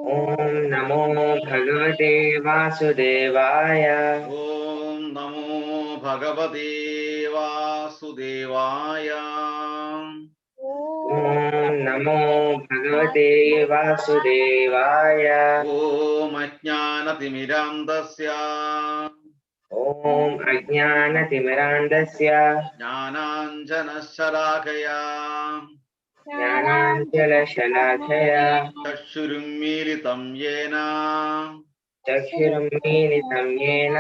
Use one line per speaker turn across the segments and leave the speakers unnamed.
ओम नमो भगवते वासुदेवाय।
ओम नमो भगवते वासुदेवाय।
ओम नमो भगवते वासुदेवाय।
ओम अज्ञानतिमिरान्धस्य
ओम अज्ञानतिमिरान्धस्य
ज्ञानाञ्जनशलाकया
ज्ञानाञ्जनशलाकया
चक्षुरुन्मीलितं येन
चक्षुरुन्मीलितं येन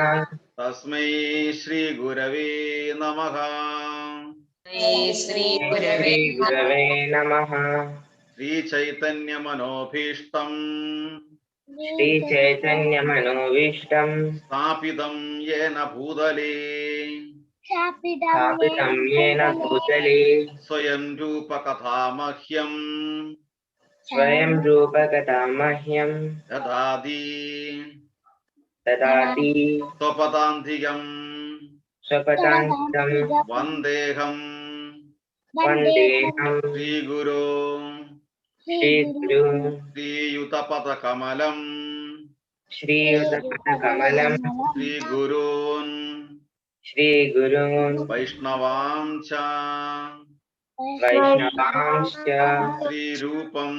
तस्मै श्रीगुरवे नमः।
श्रीगुरवे नमः।
श्रीचैतन्यमनोभीष्टं
श्रीचैतन्यमनोभीष्टं
स्थापितं येन भूतले
स्थापितं येन भूतले
स्वयं रूपकथामह्यं
स्वयं रूपकथां मह्यं
ददाति
ददाति
स्वपदान्तिकं
स्वपदान्तं
वन्देहं
वन्देहं
श्रीगुरो
श्रीगुरु
श्रीयुतपदकमलं
श्रीयुतपदकमलं
श्रीगुरून्
श्रीगुरून्
वैष्णवांश्च
वैष्णवांश्च
श्रीरूपं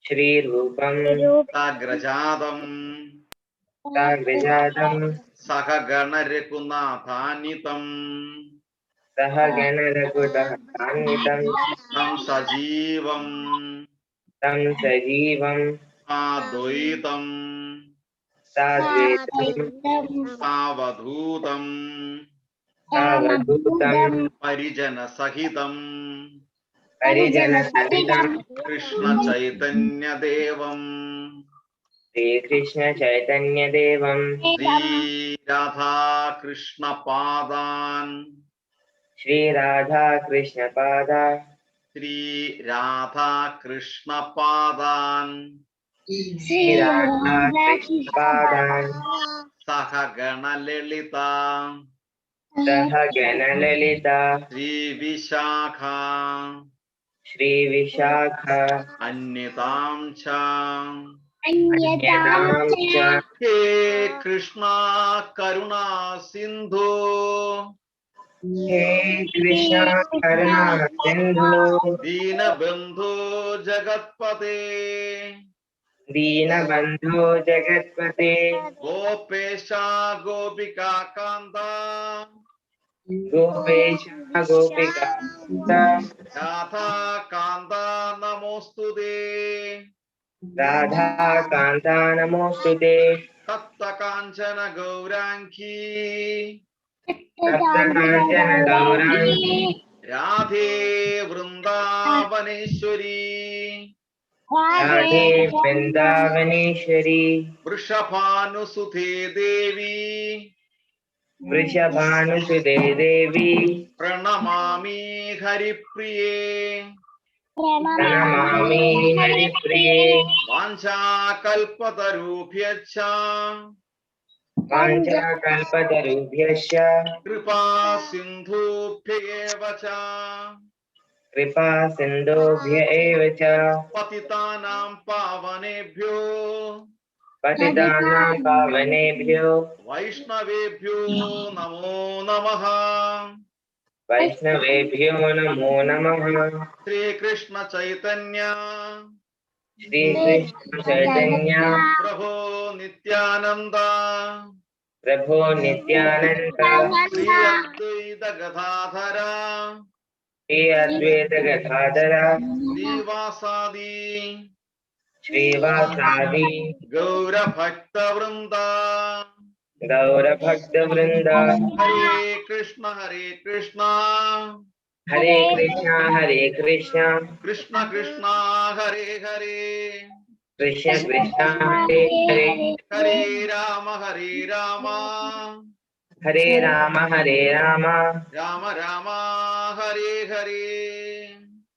श्रीरूपं
साग्रजातं
साग्रजातं
सहगणरघुनाथान्वितं
सह गणरघुनाथान्वितं
तं सजीवं
तं सजीवं
साद्वैतं
साद्वैतं
सावधूतं
सावधूतं
परिजनसहितं
परिजनसहितं
कृष्णचैतन्यदेवं
श्रीकृष्णचैतन्यदेवं
श्रीराधाकृष्णपादान्
श्रीराधाकृष्णपादा
श्रीराधाकृष्णपादान्
श्रीराधाकृष्णपादान्
सहगणललिता
सह गणललिता
श्रीविशाखा
श्रीविशाखा
अन्यतां च
अन्यतां च
हे कृष्णा करुणा सिन्धु
हे कृष्ण करुणा सिन्धु
दीनबन्धो जगत्पते
दीनबन्धो जगत्पते
गोपेशा गोपिका कान्ता
गोपेश गोपिका
राधा कान्ता नमोऽस्तुते
राधा कान्ता नमोऽस्तुते
तप्तकाञ्चन गौराङ्गी
तप्तकाञ्चन गौराङ्गी
राधे वृन्दावनेश्वरी
राधे वृन्दावनेश्वरी
वृषभानुसुते देवी
वृषभानुसुते देवी
प्रणमामि हरिप्रिये
प्रणमामि हरिप्रिये
वाञ्छाकल्पतरुभ्यश्च
वाञ्छाकल्पतरुभ्यश्च
कृपा सिन्धुभ्य एव च
कृपा सिन्धुभ्य एव च
पतितानां पावनेभ्यो
पतितानां पावनेभ्यो
वैष्णवेभ्यो नमो नमः।
वैष्णवेभ्यो नमो नमः।
श्रीकृष्ण चैतन्य
श्रीकृष्ण चैतन्य
प्रभो नित्यानन्द
प्रभो नित्यानन्द
श्री अद्वैत गदाधर
श्री अद्वैत गदाधर
श्रीवासादि
श्रीवासादि
गौरभक्तवृन्द
गौरभक्तवृन्द
हरे कृष्ण
हरे कृष्ण
कृष्ण कृष्ण हरे हरे
कृष्ण कृष्ण हरे हरे
हरे राम
हरे राम
राम राम हरे हरे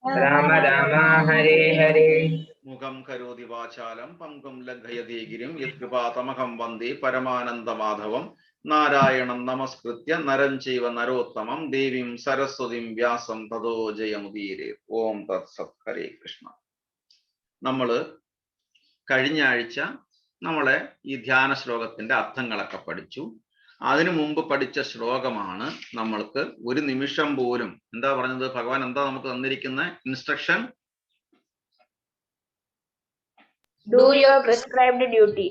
राम राम हरे हरे
मुखं करोति वाचालं पंकुं लङ्घयति गिरिं यत्कृपातमहं वन्दे परमानन्दमाधवं नारायणं नमस्कृत्य नरं चैव नरोत्तमं देवीं सरस्वतीं व्यासं ततो जयमुदीरये. ഓം തത്സത്. ഹരേ കൃഷ്ണ. നമ്മൾ കഴിഞ്ഞ ആഴ്ച നമ്മളെ ഈ ധ്യാന ശ്ലോകത്തിന്റെ അർത്ഥങ്ങളൊക്കെ പഠിച്ചു. അതിനു മുമ്പ് പഠിച്ച ശ്ലോകമാണ് നമ്മൾക്ക് ഒരു നിമിഷം പോലും എന്താ പറഞ്ഞത്, ഭഗവാൻ എന്താ നമുക്ക് തന്നിരിക്കുന്ന instruction?
Do your prescribed duty.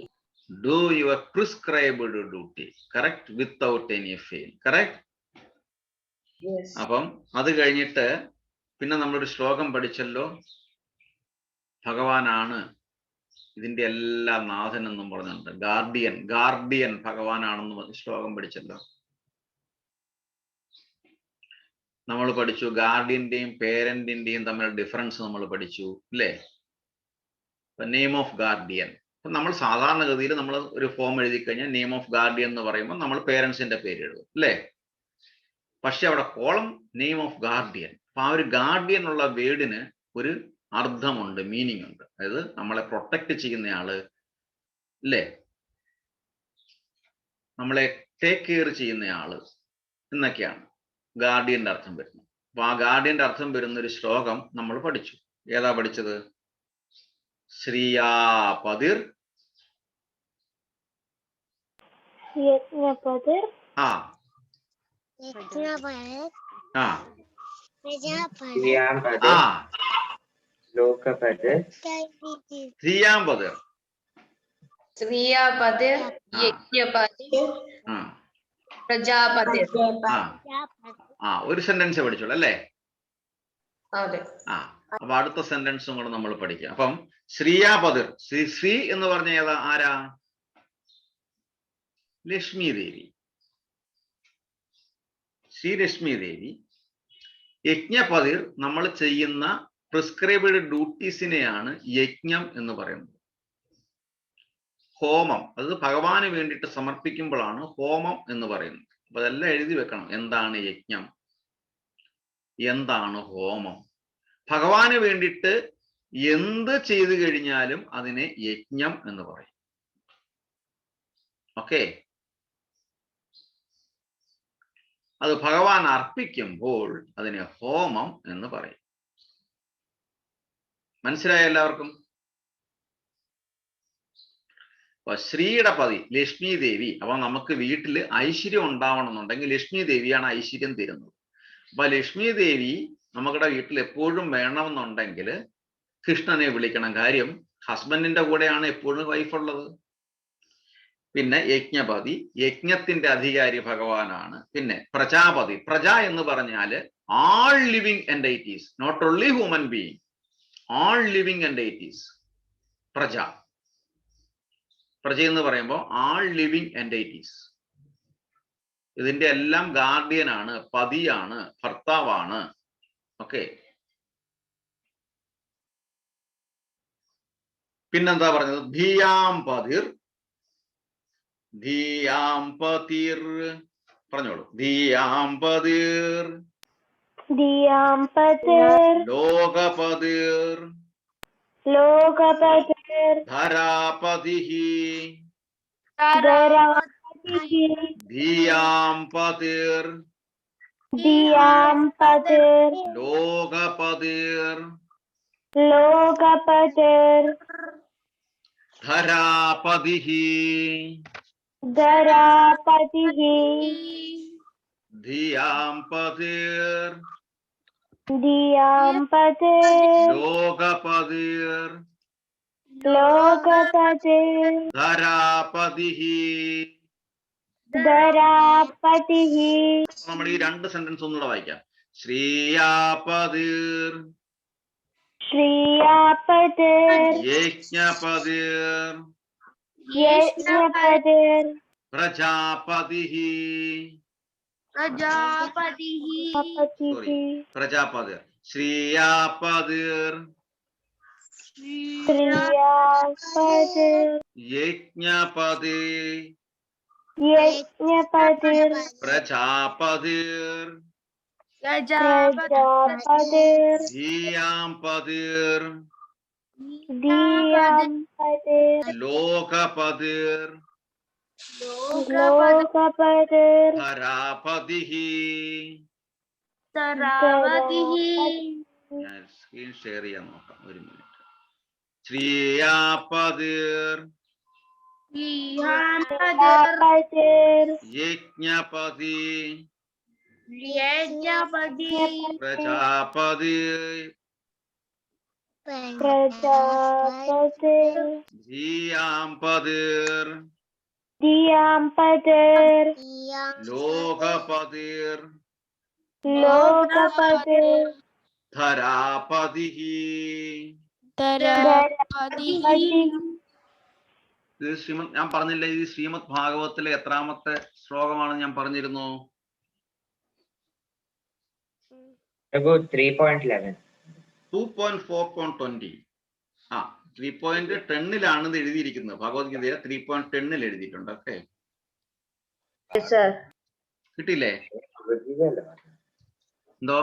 Do your prescribed duty. Correct? Without any fail. Correct?
Yes.
അപ്പം അത് കഴിഞ്ഞിട്ട് പിന്നെ നമ്മളൊരു ശ്ലോകം പഠിച്ചല്ലോ, ഭഗവാനാണ് ഇതിന്റെ എല്ലാം നാഥൻ എന്നും പറഞ്ഞിട്ടുണ്ട്. ഗാർഡിയൻ ഭഗവാനാണെന്ന് ശ്ലോകം പഠിച്ചല്ലോ. നമ്മൾ പഠിച്ചു ഗാർഡിയന്റെയും പേരന്റിന്റെയും തമ്മിലുള്ള ഡിഫറൻസ് നമ്മൾ പഠിച്ചു അല്ലേ? Name of guardian. നമ്മൾ സാധാരണഗതിയിൽ നമ്മൾ ഒരു ഫോം എഴുതി കഴിഞ്ഞാൽ നെയിം ഓഫ് ഗാർഡിയൻ എന്ന് പറയുമ്പോൾ നമ്മൾ പേരൻസിന്റെ പേര് എഴുതും അല്ലേ? പക്ഷെ അവിടെ കോളം നെയിം ഓഫ് ഗാർഡിയൻ. അപ്പൊ ആ ഒരു ഗാർഡിയൻ ഉള്ള വേർഡിന് ഒരു അർത്ഥമുണ്ട്, മീനിങ് ഉണ്ട്. അതായത് നമ്മളെ പ്രൊട്ടക്ട് ചെയ്യുന്നയാള് അല്ലേ, നമ്മളെ ടേക്ക് കെയർ ചെയ്യുന്നയാള് എന്നൊക്കെയാണ് ഗാർഡിയന്റെ അർത്ഥം വരുന്നത്. അപ്പൊ ആ ഗാർഡിയന്റെ അർത്ഥം വരുന്ന ഒരു ശ്ലോകം നമ്മൾ പഠിച്ചു. ഏതാ പഠിച്ചത്? ശ്രീയാപതിർ ആ ആ
ശ്രീയാപതിർ
ആ
ലോകപതിർ
ശ്രീയാപതിർ
Sriyapadir, Yajnapadir,
ആ
Prajapadir.
ആ ഒരു സെന്റൻസ് പഠിച്ചോളൂ അല്ലേ?
അതെ.
ആ അപ്പൊ അടുത്ത സെന്റൻസും കൂടെ നമ്മൾ പഠിക്കാം. അപ്പം ശ്രീയാപതിർ, ശ്രീ എന്ന് പറഞ്ഞ ഏതാ, ആരാ? ലക്ഷ്മി ദേവി. ശ്രീ ലക്ഷ്മി ദേവി. യജ്ഞപതിർ നമ്മൾ ചെയ്യുന്ന പ്രിസ്ക്രൈബ്ഡ് ഡ്യൂട്ടീസിനെയാണ് യജ്ഞം എന്ന് പറയുന്നത്. ഹോമം, അത് ഭഗവാന് വേണ്ടിയിട്ട് സമർപ്പിക്കുമ്പോഴാണ് ഹോമം എന്ന് പറയുന്നത്. അപ്പൊ അതെല്ലാം എഴുതി വെക്കണം. എന്താണ് യജ്ഞം, എന്താണ് ഹോമം? ഭഗവാന് വേണ്ടിയിട്ട് എന്ത് ചെയ്തു കഴിഞ്ഞാലും അതിനെ യജ്ഞം എന്ന് പറയും. ഓക്കെ, അത് ഭഗവാൻ അർപ്പിക്കുമ്പോൾ അതിനെ ഹോമം എന്ന് പറയും. മനസ്സിലായ എല്ലാവർക്കും? അപ്പൊ ശ്രീയുടെ പതി ലക്ഷ്മി ദേവി. അപ്പൊ നമുക്ക് വീട്ടിൽ ഐശ്വര്യം ഉണ്ടാവണമെന്നുണ്ടെങ്കിൽ ലക്ഷ്മി ദേവിയാണ് ഐശ്വര്യം തരുന്നത്. അപ്പൊ ലക്ഷ്മി ദേവി നമ്മുടെ വീട്ടിൽ എപ്പോഴും വേണമെന്നുണ്ടെങ്കിൽ കൃഷ്ണനെ വിളിക്കണം. കാര്യം ഹസ്ബൻഡിന്റെ കൂടെയാണ് എപ്പോഴും വൈഫുള്ളത്. പിന്നെ യജ്ഞപതി, യജ്ഞത്തിന്റെ അധികാരി ഭഗവാനാണ്. പിന്നെ പ്രജാപതി, പ്രജ എന്ന് പറഞ്ഞാല് all living entities, not only human being, all living entities. പ്രജ, പ്രജ എന്ന് പറയുമ്പോൾ ആൾ ലിവിങ് എൻറ്റൈറ്റീസ്. ഇതിന്റെ എല്ലാം ഗാർഡിയനാണ്, പതിയാണ്, ഭർത്താവാണ്. ഓക്കെ, പിന്നെന്താ പറഞ്ഞത്? ധിയാംപതിർ, ധിയാംപതിർ പറഞ്ഞോളൂ. ധിയാംപതിർ ലോകപതിർ ധരാപതിഃ ധിയാംപതിർ ലോകപതിർ ധരാപതിഃ ധിയാംപതിർ ലോകപതിർ ധരാപതിഃ. നമ്മൾ ഈ രണ്ട് സെന്റൻസ് ഒന്നുകൂടെ വായിക്കാം. ശ്രീയാപതിർ യജ്ഞപതിർ പ്രജാപതിഃ. സോറി, പ്രജാപതിർ. ശ്രീയാപതിർ യജ്ഞപതി പ്രജാപതിർ ധിയാംപതിർ ലോകപതിർ ധരാപതിഃ. ഞാൻ സ്ക്രീൻ ഷെയർ ചെയ്യാൻ നോക്കാം, ഒരു minute. Shriyapadir
Yapadir
Yajnapati
Yajnapati
Prajapati
Prajapati
Dhiyampadir
Dhiyampadir
Lokapadir
Lokapadir
Dharapatihi.
Dharapatihi.
ഇത് ശ്രീമദ് ഞാൻ പറഞ്ഞില്ല, ഇത് ശ്രീമദ് ഭാഗവത്തിലെ എത്രാമത്തെ ശ്ലോകമാണെന്ന് ഞാൻ പറഞ്ഞിരുന്നു?
About 3.11.
2.4.20. 3.10 ഇത് എഴുതിയിരിക്കുന്നത്. ഭഗവത്ഗീതയിലെ 3.10 എഴുതിയിട്ടുണ്ട്. Okay,
Yes, sir.
കിട്ടിയില്ലേ? എന്തോ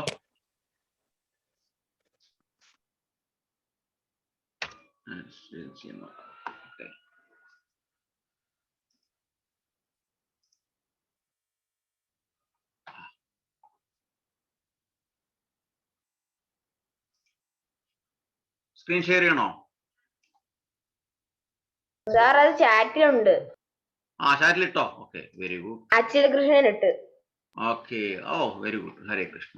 സ്ക്രീൻ ഷെയർ ചെയ്യണോ?
സാർ അത് ചാറ്റിലുണ്ട്.
ചാറ്റിലിട്ടോ? Okay, very good.
Achyutha Krishnan ഇട്ട്.
Okay, oh very good. Hare Krishna.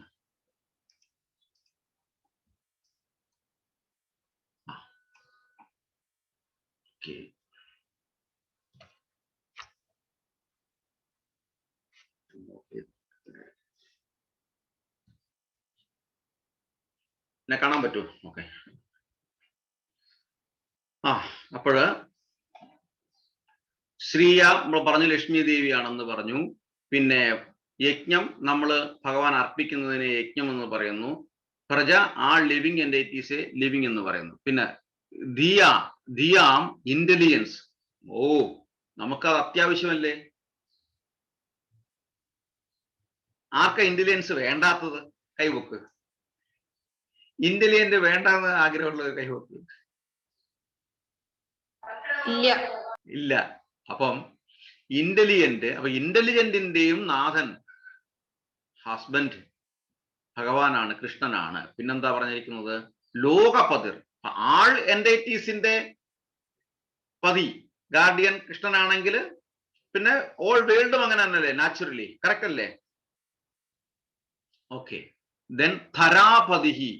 Okay, എന്നെ കാണാൻ പറ്റുമോ? ഓക്കെ. അപ്പോഴ് ശ്രീയ നമ്മൾ പറഞ്ഞു ലക്ഷ്മി ദേവിയാണെന്ന് പറഞ്ഞു. പിന്നെ യജ്ഞം നമ്മൾ ഭഗവാൻ അർപ്പിക്കുന്നതിനെ യജ്ഞം എന്ന് പറയുന്നു. പ്രജ ലിവിങ് എൻറ്റിറ്റീസ് ലിവിങ് എന്ന് പറയുന്നു. പിന്നെ ധിയാം ഇന്റലിജൻസ്. നമുക്കത് അത്യാവശ്യമല്ലേ? ആർക്കാ ഇന്റലിജൻസ് വേണ്ടാത്തത്? കൈവക്ക്. ഇന്റലിജന്റ് വേണ്ടാന്ന് ആഗ്രഹമുള്ളത് കൈവക്ക്. ഇല്ല. അപ്പം ഇന്റലിജന്റ്, അപ്പൊ ഇന്റലിജന്റിന്റെയും നാഥൻ ഹസ്ബൻഡ് ഭഗവാനാണ്, കൃഷ്ണനാണ്. പിന്നെന്താ പറഞ്ഞിരിക്കുന്നത്? ലോകപതിർ, ആൾ എൻറ്റൈറ്റീസിന്റെ പതി, ഗാർഡിയൻ കൃഷ്ണനാണെങ്കിൽ പിന്നെ ഓൾ വേൾഡും അങ്ങനെ തന്നെയല്ലേ? നാച്ചുറലി കറക്റ്റ് അല്ലേ? ഓക്കെ. ദെൻ ധരാപതിഹി,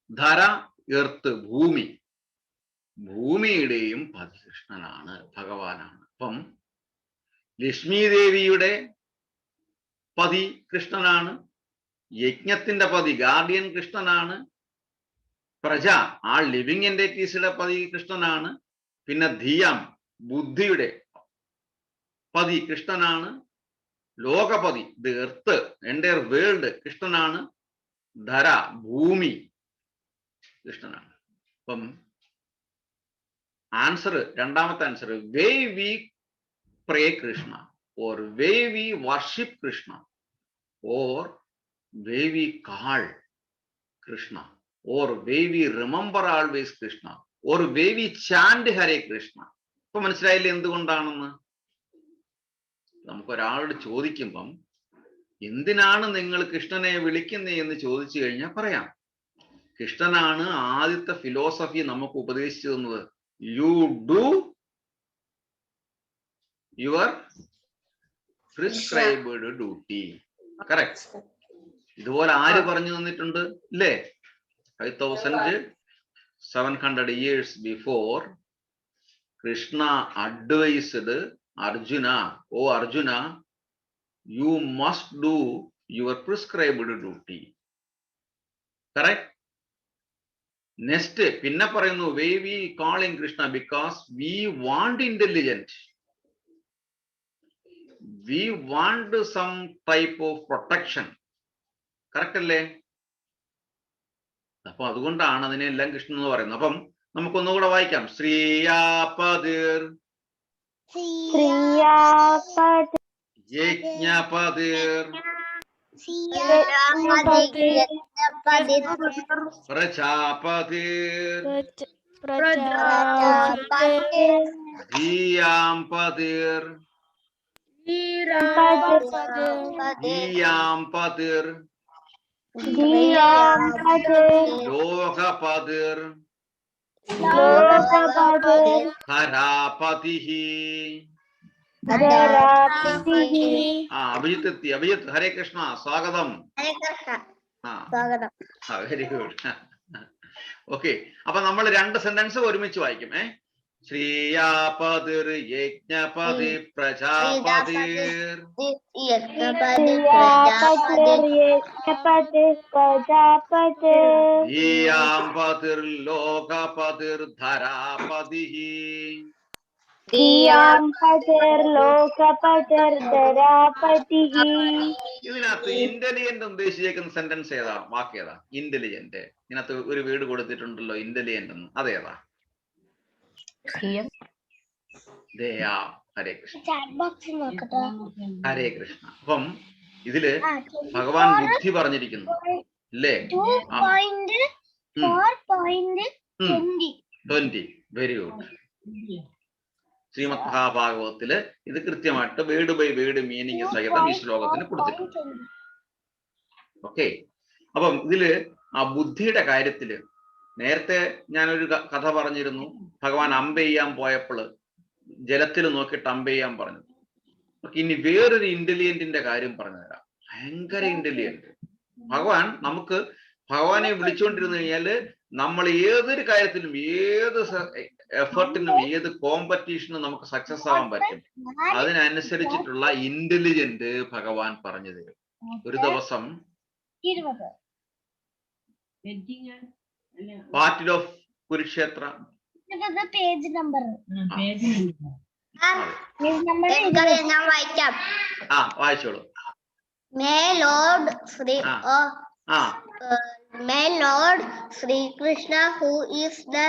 ധര എർത്ത്, ഭൂമി, ഭൂമിയുടെയും പതി കൃഷ്ണനാണ്, ഭഗവാനാണ്. അപ്പം ലക്ഷ്മി ദേവിയുടെ പതി കൃഷ്ണനാണ്, യജ്ഞത്തിന്റെ പതി ഗാർഡിയൻ കൃഷ്ണനാണ്, പ്രജ ലിവിങ് എൻറ്റിറ്റീസിന്റെ പതി കൃഷ്ണനാണ്, പിന്നെ ധിയം ബുദ്ധിയുടെ പതി കൃഷ്ണനാണ്, ലോകപതി ദ എർത്ത് എൻ്റയർ വേൾഡ് കൃഷ്ണനാണ്, ധര ഭൂമി കൃഷ്ണനാണ്. അപ്പം ആൻസർ, രണ്ടാമത്തെ answer, why we pray Krishna or why we worship Krishna or why we call Krishna or why we remember always Krishna or why we chant Hare Krishna. ഇപ്പൊ മനസ്സിലായില്ലേ എന്തുകൊണ്ടാണെന്ന്? നമുക്കൊരാളോട് ചോദിക്കുമ്പം എന്തിനാണ് നിങ്ങൾ കൃഷ്ണനെ വിളിക്കുന്നത് എന്ന് ചോദിച്ചു കഴിഞ്ഞാൽ പറയാം. കൃഷ്ണനാണ് ആദ്യത്തെ ഫിലോസഫി നമുക്ക് ഉപദേശിച്ചു തന്നത്. U do your prescribed duty. Correct. ഇതുപോലെ ആര് പറഞ്ഞു തന്നിട്ടുണ്ട്? ഇല്ലേ? 5700 years before, Krishna advised Arjuna, oh Arjuna, you must do your prescribed duty. Correct? Next, pinna parayunu, why we calling Krishna? Because we want intelligent. We want some type of protection. Correct അല്ലേ? അപ്പൊ അതുകൊണ്ടാണ് അതിനെല്ലാം കൃഷ്ണൻ എന്ന് പറയുന്നത്. അപ്പം നമുക്കൊന്നുകൂടെ വായിക്കാം. ശ്രീയാപതിർ യജ്ഞപതിർ പ്രജാപതിർ ധിയാംപതിർ ധിയാംപതിർ
Diyapatir.
Lokapatir.
Lokapatir.
Dharapatihi.
Dharapatihi.
Abhijith എത്തി. അഭിജിത്ത്, ഹരേ കൃഷ്ണ, സ്വാഗതം.
സ്വാഗതം.
Very good. ഓക്കെ, അപ്പൊ നമ്മൾ 2 സെന്റൻസ് ഒരുമിച്ച് വായിക്കും. ശ്രീയാപതിർ യജ്ഞപതി പ്രജാപതിർ.
Diyapatir. Yajnapatir. Prajapatir.
ധിയാംപതിർ ലോകപതിർ ധരാപതിഹി.
Diyapatir. Lokapatir. Dharapatihi.
ഇതിനകത്ത് ഇന്റലിജന്റ് ഉദ്ദേശിച്ചേക്കുന്ന സെന്റൻസ് ഏതാ? വാക്ക് ഏതാ? ഇന്റലിജന്റ്. ഇതിനകത്ത് ഒരു വീട് കൊടുത്തിട്ടുണ്ടല്ലോ, ഇന്റലിജന്റ് എന്ന്. അതേതാ? ദയാ. ഹരേ കൃഷ്ണ. ഹരേ കൃഷ്ണ. അപ്പം ഇതില് ഭഗവാൻ ബുദ്ധി പറഞ്ഞിരിക്കുന്നു അല്ലേ? 20. Very good. ശ്രീമദ് മഹാഭാഗവതത്തില് ഇത് കൃത്യമായിട്ട് വേർഡ് ബൈ വേർഡ് മീനിങ് സഹിതം ഈ ശ്ലോകത്തിന് കൊടുത്തിട്ടുണ്ട്. ഓക്കെ, അപ്പം ഇതില് ആ ബുദ്ധിയുടെ കാര്യത്തില് നേരത്തെ ഞാനൊരു കഥ പറഞ്ഞിരുന്നു. ഭഗവാൻ അമ്പെയ്യാൻ പോയപ്പോൾ ജലത്തിൽ നോക്കിയിട്ട് അമ്പെയ്യാൻ പറഞ്ഞു. ഇനി വേറൊരു ഇന്റലിജന്റിന്റെ കാര്യം പറഞ്ഞു തരാം. ഭയങ്കര ഇന്റലിജന്റ് ഭഗവാൻ. നമുക്ക് ഭഗവാനെ വിളിച്ചുകൊണ്ടിരുന്നു കഴിഞ്ഞാല് നമ്മൾ ഏതൊരു കാര്യത്തിലും, ഏത് എഫർട്ടിനും, ഏത് കോമ്പറ്റീഷനും നമുക്ക് സക്സസ് ആവാൻ പറ്റും. അതിനനുസരിച്ചിട്ടുള്ള ഇന്റലിജന്റ് ഭഗവാൻ പറഞ്ഞു തരും. ഒരു ദിവസം പാർട്ടിൽ ഓഫ് കുരുക്ഷേത്ര
പേജ് നമ്പർ
വായിച്ചോളൂ.
May Lord Sri Krishna, who is the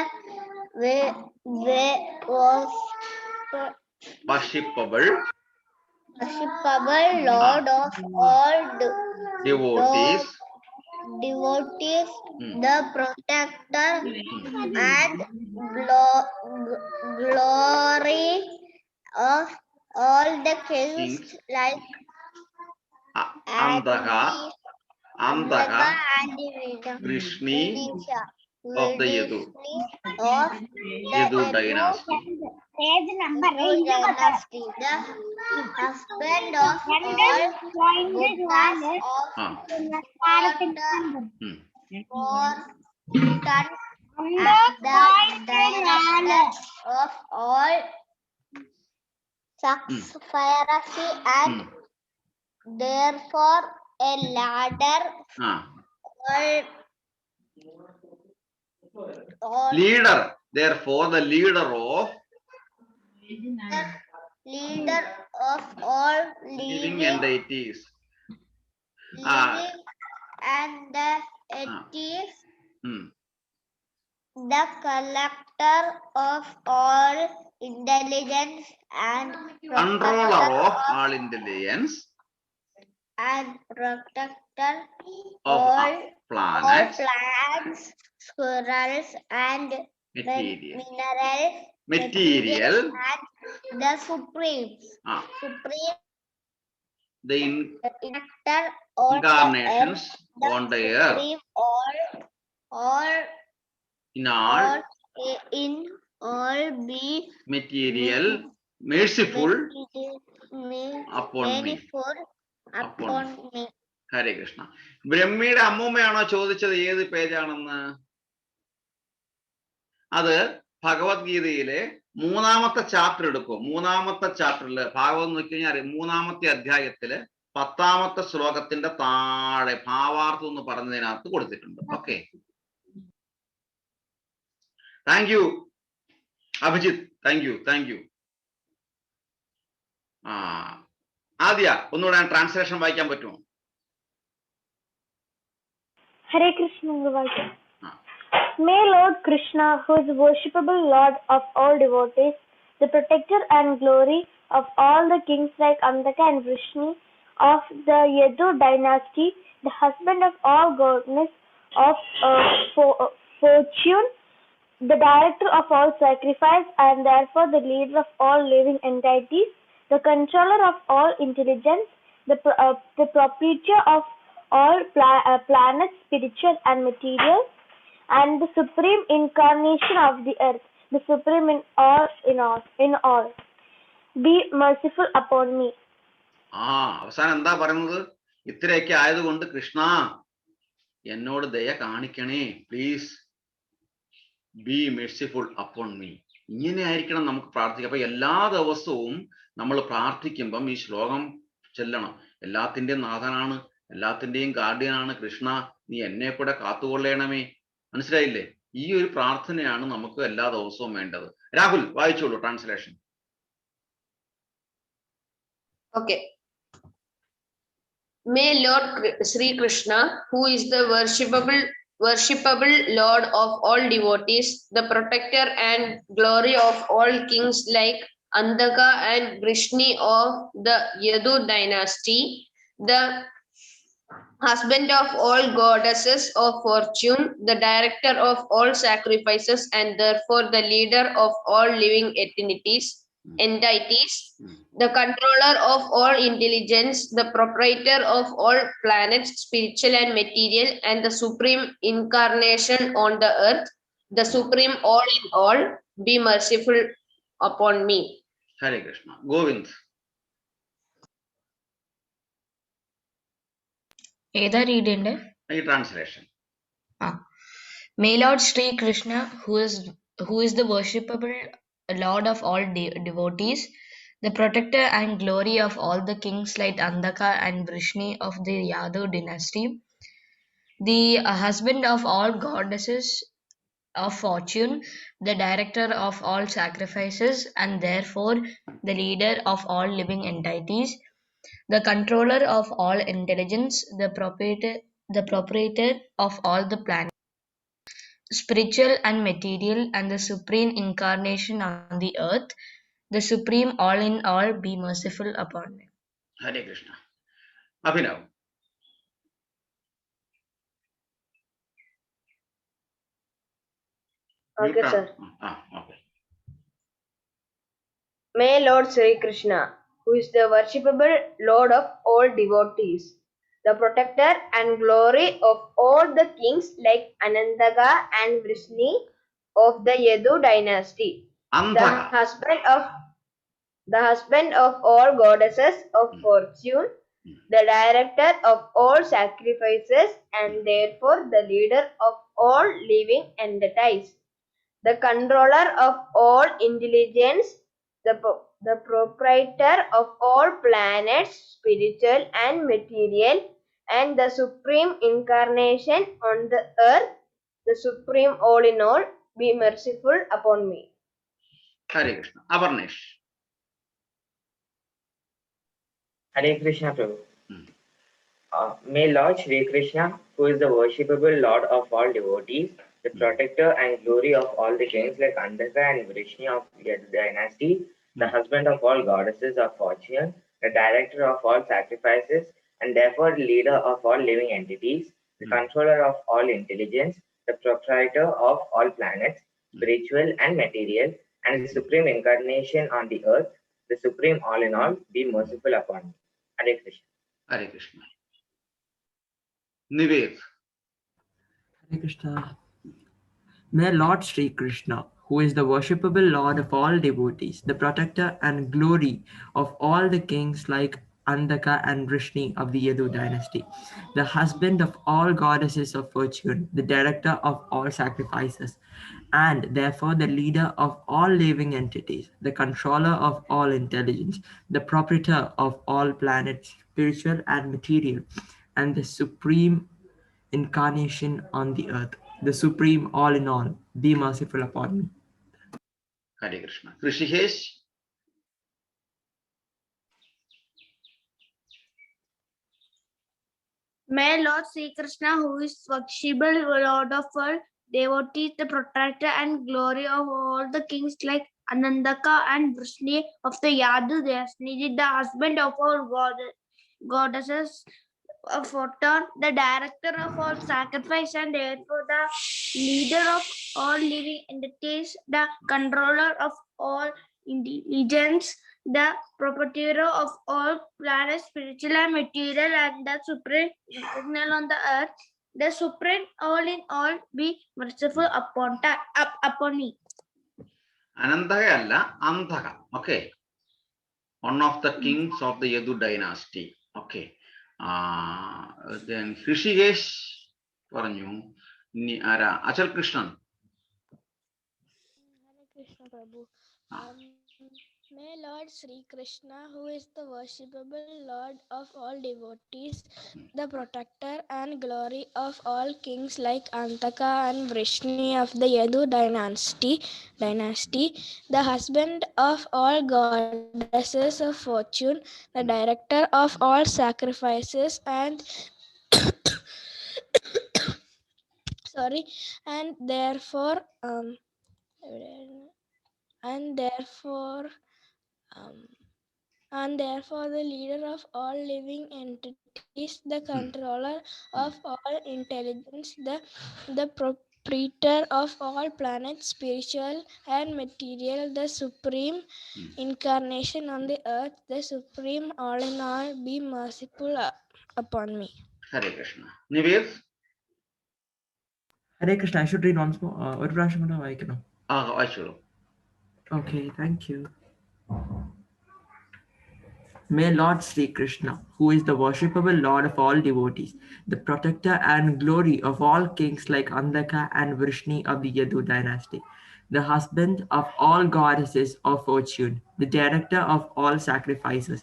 worshipable
Lord of all
devotees,
the protector and glory of all the kings, like
Antaha Vrishni of the Yadu dynasty.
Page number dynasty, the husband of all goodness of for the director of all successfully, and therefore a ladder
leader. Therefore, the leader of all living entities.
The collector of all intelligence and
controller of all intelligence
and protector
of
all
planets,
plants, squirrels, and
material,
and the supreme
the incarnations on the earth, in all be
material,
merciful upon me. ഹരേ കൃഷ്ണ. ബ്രഹ്മിയുടെ അമ്മൂമ്മയാണോ ചോദിച്ചത് ഏത് പേജാണെന്ന്? അത് ഭഗവത്ഗീതയിലെ 3-ാമത്തെ chapter എടുക്കും. 3-ാമത്തെ ചാപ്റ്ററിൽ ഭാഗവതം നോക്കി കഴിഞ്ഞാൽ 3-ാമത്തെ അധ്യായത്തില് 10-ാമത്തെ ശ്ലോകത്തിന്റെ താഴെ ഭാവാർത്ഥം എന്ന് പറഞ്ഞതിനകത്ത് കൊടുത്തിട്ടുണ്ട്. Okay, thank you Abhijith. Thank you. ആദ്യ ഒന്നുകൂടെ ട്രാൻസ്ലേഷൻ വായിക്കാൻ പറ്റുമോ?
Hare Krishna. May Lord Krishna, who is the worshipable Lord of all devotees, the protector and glory of all the kings like Antaka and Vrishni of the Yadu dynasty, the husband of all goodness of fortune, the director of all sacrifice, and therefore the leader of all living entities, the controller of all intelligence, the proprietor of all planets, spiritual and material, and the supreme incarnation of the earth, the supreme in all. Be merciful upon me.
അവസാനം എന്താ പറയുന്നത്? ഇത്രയൊക്കെ ആയതുകൊണ്ട് കൃഷ്ണ എന്നോട് ദയ കാണിക്കണേ, please be merciful upon me. ഇങ്ങനെ ആയിരിക്കണം നമുക്ക് പ്രാർത്ഥിക്കാം. അപ്പൊ എല്ലാ ദിവസവും നമ്മൾ പ്രാർത്ഥിക്കുമ്പം ഈ ശ്ലോകം ചെല്ലണം. എല്ലാത്തിൻ്റെയും നാഥനാണ്, എല്ലാത്തിൻ്റെയും ഗാർഡിയനാണ് കൃഷ്ണ, നീ എന്നെ കൂടെ കാത്തുകൊള്ളണമേ. മനസ്സിലായില്ലേ? ഈ ഒരു പ്രാർത്ഥനയാണ് നമുക്ക് എല്ലാ ദിവസവും വേണ്ടത്. രാഹുൽ വായിച്ചോളൂ translation.
Okay. May Lord Sri Krishna, who is the worshipable Lord of all devotees, the protector and glory of all kings like Andhaka and Vrishni of the Yadu dynasty, the husband of all goddesses of fortune, the director of all sacrifices, and therefore the leader of all living entities, the controller of all intelligence, the proprietor of all planets, spiritual and material, and the supreme incarnation on the earth, the supreme all in all, be merciful upon me.
Hare Krishna. Govind.
ഏതാ read ചെയ്യണ്ടേ?
ഈ translation.
May Lord Sri Krishna, who is the worshipable Lord of all devotees, the protector and glory of all the kings like Andhaka and Vrishni of the Yadu dynasty, the husband of all goddesses of fortune, the director of all sacrifices, and therefore the leader of all living entities, the controller of all intelligence, the proprietor of all the planets, spiritual and material, and the supreme incarnation on the earth, the supreme all in all, be merciful upon me.
Hare Krishna. Abhinav.
Okay, sir.
Okay.
May Lord Sri Krishna, who is the worshipable Lord of all devotees, the protector and glory of all the kings like Anandaka and Vrishni of the Yadu dynasty, the husband of all goddesses of fortune, the director of all sacrifices, and therefore the leader of all living entities, the controller of all intelligence, the proprietor of all planets, spiritual and material, and the supreme incarnation on the earth, the supreme all in all, be merciful upon me.
Hare Krishna. Avarnesh.
Hare Krishna, Prabhu. May Lord Sri Krishna, who is the worshipable Lord of all devotees, the protector and glory of all the kings like Andhaka and Vrishni of the dynasty, the husband of all goddesses of fortune, the director of all sacrifices, and therefore the leader of all living entities, the controller of all intelligence, the proprietor of all planets, spiritual and material, and the supreme incarnation on the earth, the supreme all in all, be merciful upon me. Hare Krishna.
Hare Krishna. Nived.
Hare Krishna. May Lord Sri Krishna, who is the worshipable Lord of all devotees, the protector and glory of all the kings like Andhaka and Vrishni of the Yadu dynasty, the husband of all goddesses of fortune, the director of all sacrifices, and therefore the leader of all living entities, the controller of all intelligence, the proprietor of all planets, spiritual and material, and the supreme incarnation on the earth, the supreme all in all, be merciful upon me.
Hare Krishna. Rishikesh.
May Lord Sri Krishna, who is worshipable Lord of all devotees, the protector and glory of all the kings like Anandaka and Vrishni of the Yadu dynasty, the husband of all goddesses of fortune, the director of all sacrifice, and therefore the leader of all living entities, the controller of all intelligence, the proprietor of all planets, spiritual and material, and the supreme signal on the earth, the supreme all in all, be merciful upon me.
Anandaka alla Andhaka. Okay. One of the kings of the Yadu dynasty. Okay. Then Hrishikesh പറഞ്ഞു. ഇനി ആരാ? Achal Krishnan.
Hare Krishna Prabhu. May Lord Sri Krishna, who is the worshipable Lord of all devotees, the protector and glory of all kings like Antaka and Vrishni of the Yadu dynasty, the husband of all goddesses of fortune, the director of all sacrifices, and sorry, and therefore the leader of all living entities, the controller of all intelligence, the proprietor of all planets, spiritual and material, the supreme incarnation on the earth, the supreme all in all, be merciful upon me.
Hare Krishna. Nivesh?
Hare Krishna, I should read once more. ഒരു പ്രാവശ്യം കൂടെ വായിക്കണോ?
വായിച്ചോളൂ.
Okay, thank you. May Lord Sri Krishna, who is the worshipable Lord of all devotees, the protector and glory of all kings like Andaka and Vrishni of the Yadu dynasty, the husband of all goddesses of fortune, the director of all sacrifices,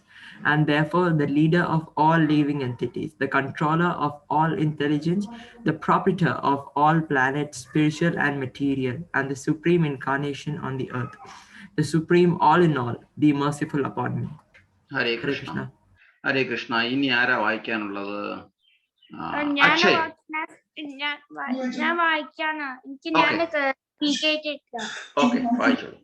and therefore the leader of all living entities, the controller of all intelligence, the proprietor of all planets, spiritual and material, and the supreme incarnation on the earth, the supreme all in all, be merciful upon me.
ഹരേ കൃഷ്ണ. ഹരേ കൃഷ്ണ. ഇനി ആരാ വായിക്കാനുള്ളത്?
ഞാൻ വായിക്കാണ്.
Okay, വായിച്ചോളൂ.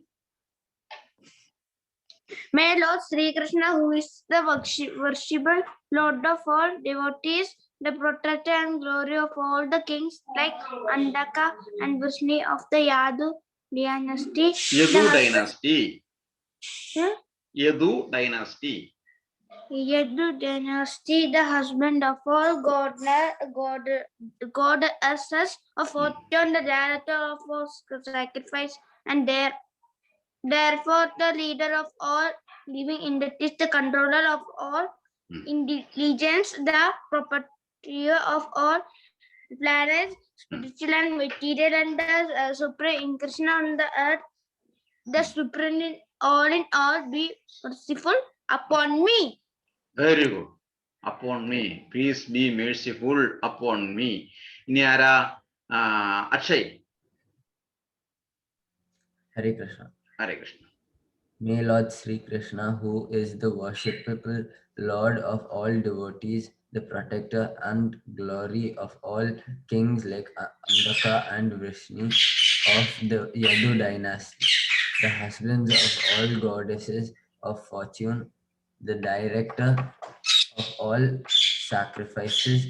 May Lord Sri Krishna, who is the worshipable Lord of all devotees, the protector and glory of all the kings like Andaka and Vrishni of the Yadu dynasty.
Yadu dynasty. Yadu dynasty.
Yadu dynasty, the husband of all goddesses of fortune, the director of all sacrifice, and therefore the leader of all living entities, the controller of all intelligence, the proprietor of all planets, spiritual and material, and the supreme incarnation on the earth, the supreme all in all, be merciful upon me.
Very good. Upon me. Please be merciful upon me. ഇനി ആരാ? Akshay.
Hare Krishna.
Hare Krishna.
May Lord Sri Krishna, who is the worshipable Lord of all devotees, the protector and glory of all kings like Andaka and Vrishni of the Yadu dynasty, the husbands of all goddesses of fortune, the director of all sacrifices,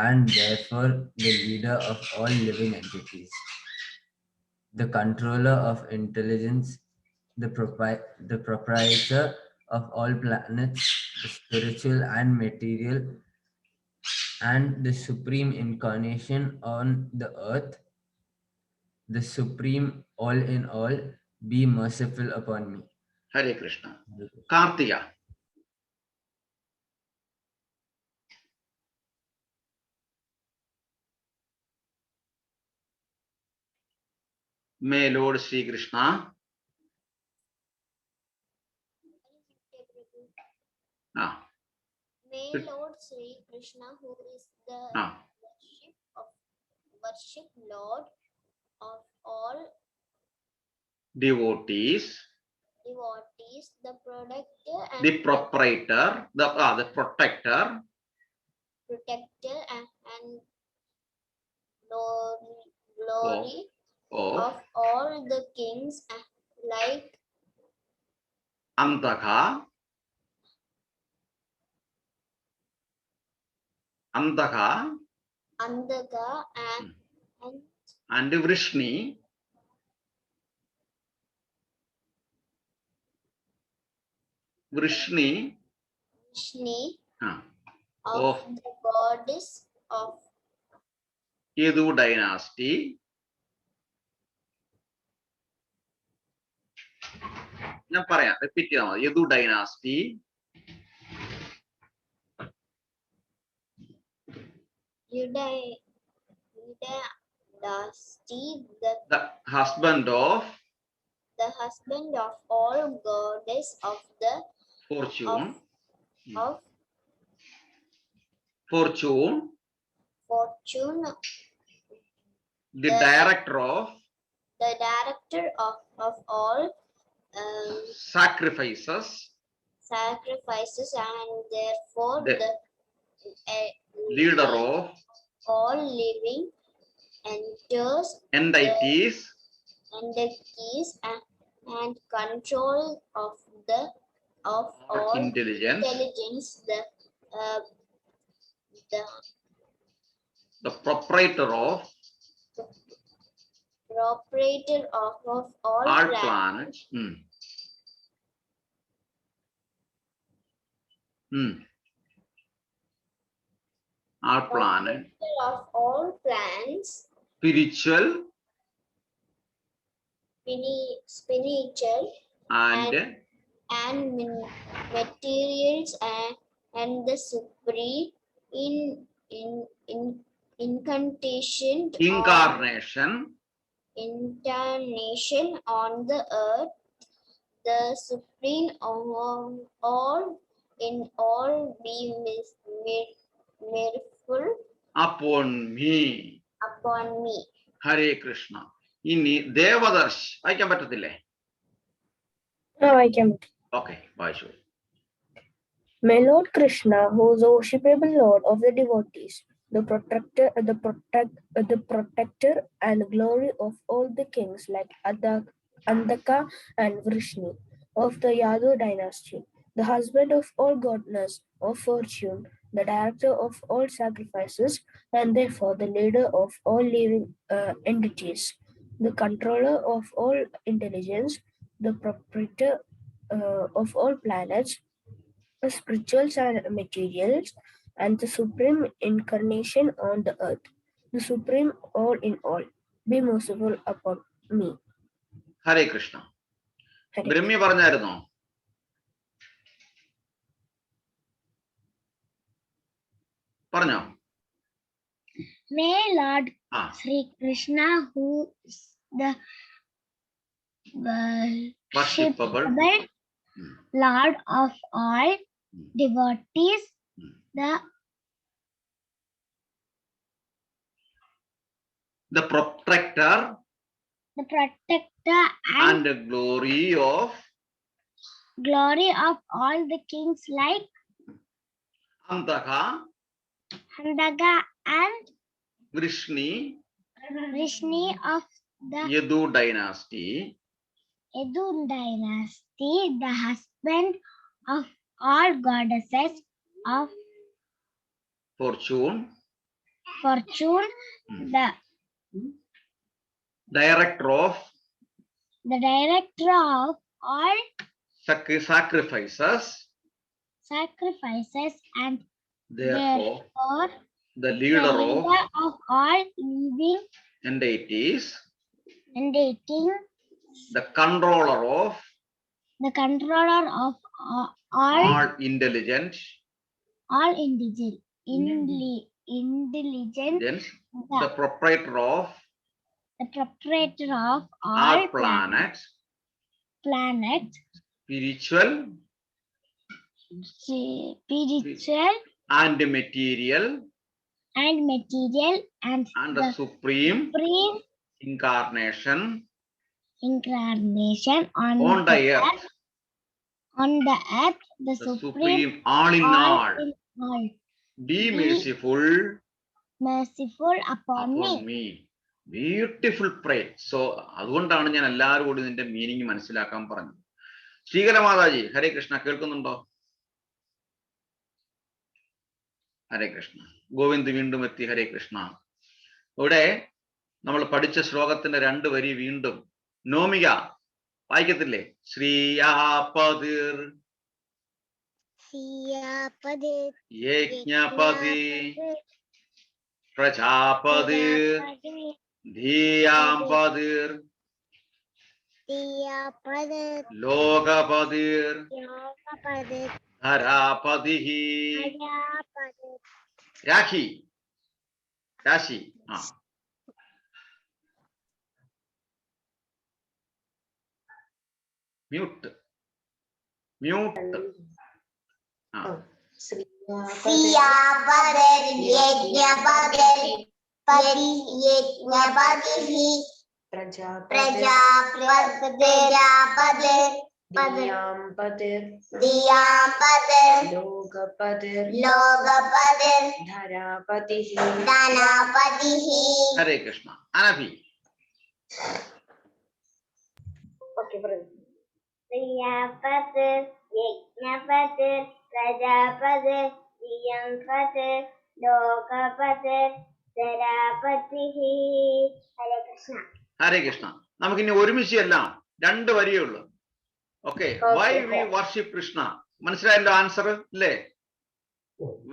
and therefore the leader of all living entities, the controller of intelligence, the proprietor of all planets, the spiritual and material, and the supreme incarnation on the earth, the supreme all in all, be merciful upon me.
Hare Krishna. Kartika. May Lord Sri Krishna.
May Lord Sri Krishna, who is the worship Lord of all
devotees,
the protector and
the proprietor, the protector
and glory of all the kings like
Andaka and Vrishni Vrishni
of the goddess of
Yadu dynasty. ഞാൻ പറയാം, repeat ചെയ്താൽ മതി. Yadu dynasty. The husband of
all goddess of the
fortune.
Fortune.
The director
of all
sacrifices,
and therefore
the leader of
all living
entities
and control of all
intelligence,
the
proprietor of
all
planets. Our planet
of all plants,
spiritual and
materials and the supreme incarnation on the earth, the supreme all in all be merciful
upon me. Hare Krishna. ഇനി ദേവദർശ് വായിക്കാൻ പറ്റത്തില്ലേ?
വായിക്കാൻ പറ്റും.
Okay, വായിച്ചു.
May Lord Krishna, who is the worshipable Lord of the devotees, the protector and glory of all the kings like Andaka and Vrishni of the Yadu dynasty, the husband of all goddess of fortune, the director of all sacrifices, and therefore the leader of all living entities, the controller of all intelligence, the proprietor of all planets, spirituals and materials, and the supreme incarnation on the earth, the supreme all in all, be merciful upon me.
Hare Krishna. Brahmi പറഞ്ഞായിരുന്നോ? പറഞ്ഞോ?
May Lord Sri Krishna, who is the worshipable Lord of all devotees,
the protector and the glory of
all the kings like
Andaka
and
Vrishni
of the
Yadu dynasty,
the husband of all goddesses of
fortune,
the
director of
all
sacrifices,
and
therefore the leader of
all living
entities, the controller of all intelligent, the proprietor of all planets, spiritual and material, and the supreme incarnation on the earth,
the
supreme all in all, be merciful
upon
me. Beautiful prayer. So അതുകൊണ്ടാണ് ഞാൻ എല്ലാവരോടും ഇതിന്റെ meaning മനസ്സിലാക്കാൻ പറഞ്ഞത്. ശ്രീകല മാതാജി, ഹരേ കൃഷ്ണ, കേൾക്കുന്നുണ്ടോ? ഹരേ കൃഷ്ണ. ഗോവിന്ദ് വീണ്ടും എത്തി. ഹരേ കൃഷ്ണ. ഇവിടെ നമ്മൾ പഠിച്ച ശ്ലോകത്തിന്റെ 2 വരി വീണ്ടും നോമിക വായിക്കത്തില്ലേ? ശ്രീയാപതിർ യജ്ഞപതി പ്രജാപതിർ ധിയാംപതിർ ലോകപതിർ ധരാപതിഃ രാഖി രാശി മ്യൂട്ട് ഹരേ കൃഷ്ണ. അനഭി.
Priyapati, Yajnapati, Prajapati, Diyapati, Lokapati, Dharapati. Hare Krishna.
Hare Krishna. നമുക്കിനി ഒരുമിച്ച് എല്ലാം 2 വരിയേ ഉള്ളൂ. Okay. Why we worship Krishna. മനസ്സിലായല്ലോ ആൻസർ അല്ലേ?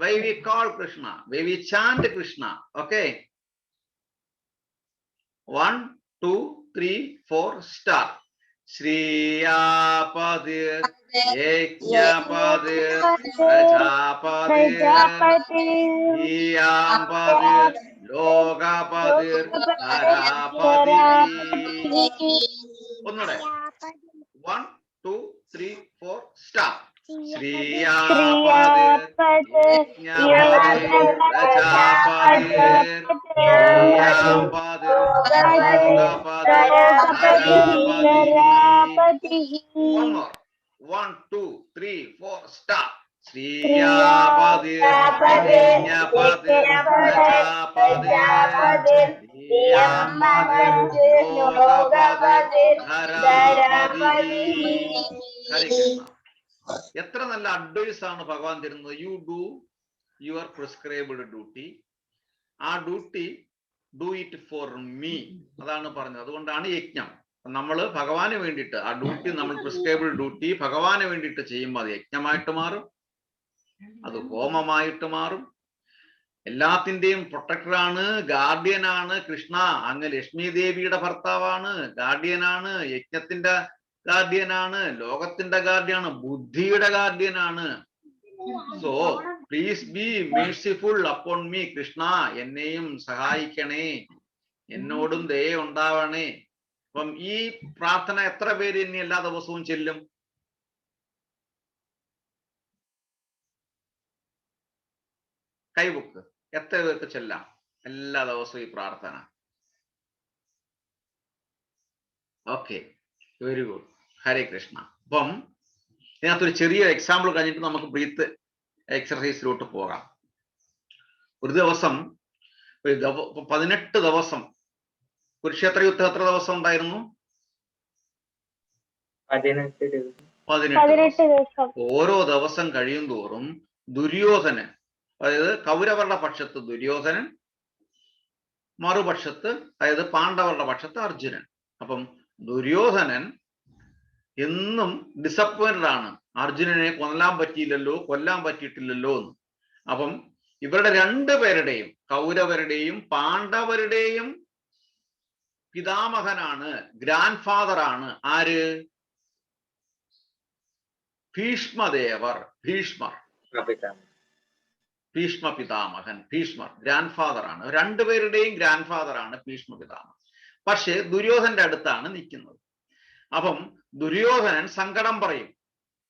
Why we call Krishna, why we chant Krishna. Okay. 1 2 3 4 start. ശ്രീയാപതിർ യജ്ഞപതിർ പ്രജാപതിർ ധിയാംപതിർ ലോകപതിർ ധരാപതിഃ. ഒന്നുകൂടെ. 1 2 3 4 സ്റ്റാർട്ട്. ശ്രീയാപതിർ യജ്ഞപതിർ പ്രജാപതിർ ധിയാംപതിർ ലോകപതിർ ധരാപതിഃ. 1 2 3 4 സ്റ്റാർട്ട്. ശ്രീയാപതിർ യജ്ഞപതിർ പ്രജാപതിർ ധിയാംപതിർ ലോകപതിർ ധരാപതിഃ. ഹരേ കൃഷ്ണ. എത്ര നല്ല അഡ്വൈസ് ആണ് ഭഗവാൻ തരുന്നത്. You do your prescribed duty. ആ duty do it for me. അതാണ് പറഞ്ഞത്. അതുകൊണ്ടാണ് യജ്ഞം. നമ്മൾ ഭഗവാന് വേണ്ടിയിട്ട് ആ ഡ്യൂട്ടി, നമ്മൾ പ്രിസ്ക്രൈബിൾ ഡ്യൂട്ടി ഭഗവാന് വേണ്ടിയിട്ട് ചെയ്യുമ്പോൾ അത് യജ്ഞമായിട്ട് മാറും, അത് ഹോമമായിട്ട് മാറും. എല്ലാത്തിന്റെയും പ്രൊട്ടക്ടറാണ്, ഗാർഡിയനാണ് കൃഷ്ണ. അങ്ങ് ലക്ഷ്മി ദേവിയുടെ ഭർത്താവാണ്, ഗാർഡിയനാണ്, യജ്ഞത്തിന്റെ ഗാർഡിയനാണ്, ലോകത്തിന്റെ ഗാർഡിയനാണ്, ബുദ്ധിയുടെ ഗാർഡിയനാണ്. So please be merciful upon me Krishna. എന്നെയും സഹായിക്കണേ, എന്നോടും ദയ ഉണ്ടാവണേ. അപ്പം ഈ പ്രാർത്ഥന എത്ര പേര് ഇനി എല്ലാ ദിവസവും ചെല്ലും? കൈബുക്ക്. എത്ര പേർക്ക് ചെല്ലാം എല്ലാ ദിവസവും ഈ പ്രാർത്ഥന? Okay, very good. Hare Krishna. അപ്പം ഇതിനകത്തൊരു ചെറിയ എക്സാമ്പിൾ കഴിഞ്ഞിട്ട് നമുക്ക് ബ്രീത്ത് എക്സർസൈസിലോട്ട് പോകാം. ഒരു ദിവസം 18 ദിവസം കുരുക്ഷേത്ര യുദ്ധം എത്ര ദിവസം ഉണ്ടായിരുന്നു?
18 ദിവസം.
18 ദിവസം.
ഓരോ ദിവസം കഴിയും തോറും ദുര്യോധനൻ, അതായത് കൗരവരുടെ പക്ഷത്ത് ദുര്യോധനൻ, മറുപക്ഷത്ത് അതായത് പാണ്ഡവരുടെ പക്ഷത്ത് അർജുനൻ. അപ്പം ദുര്യോധനൻ എന്നും ഡിസപ്പോയിന്റഡ് ആണ്, അർജുനനെ കൊല്ലാൻ പറ്റിയിട്ടില്ലല്ലോ എന്ന്. അപ്പം ഇവരുടെ 2 പേരുടെയും, കൗരവരുടെയും പാണ്ഡവരുടെയും പിതാമഹനാണ്, ഗ്രാൻഡ് ഫാദർ ആണ് ആര്? ഭീഷ്മദേവർ. ഭീഷ്മ പിതാമഹൻ, ഭീഷ്മർ ഗ്രാൻഡ് ഫാദർ ആണ്. 2 പേരുടെയും ഗ്രാൻഡ് ഫാദർ ആണ് ഭീഷ്മ പിതാമഹൻ. പക്ഷെ ദുര്യോധന്റെ അടുത്താണ് നിൽക്കുന്നത്. അപ്പം ദുര്യോധനൻ സങ്കടം പറയും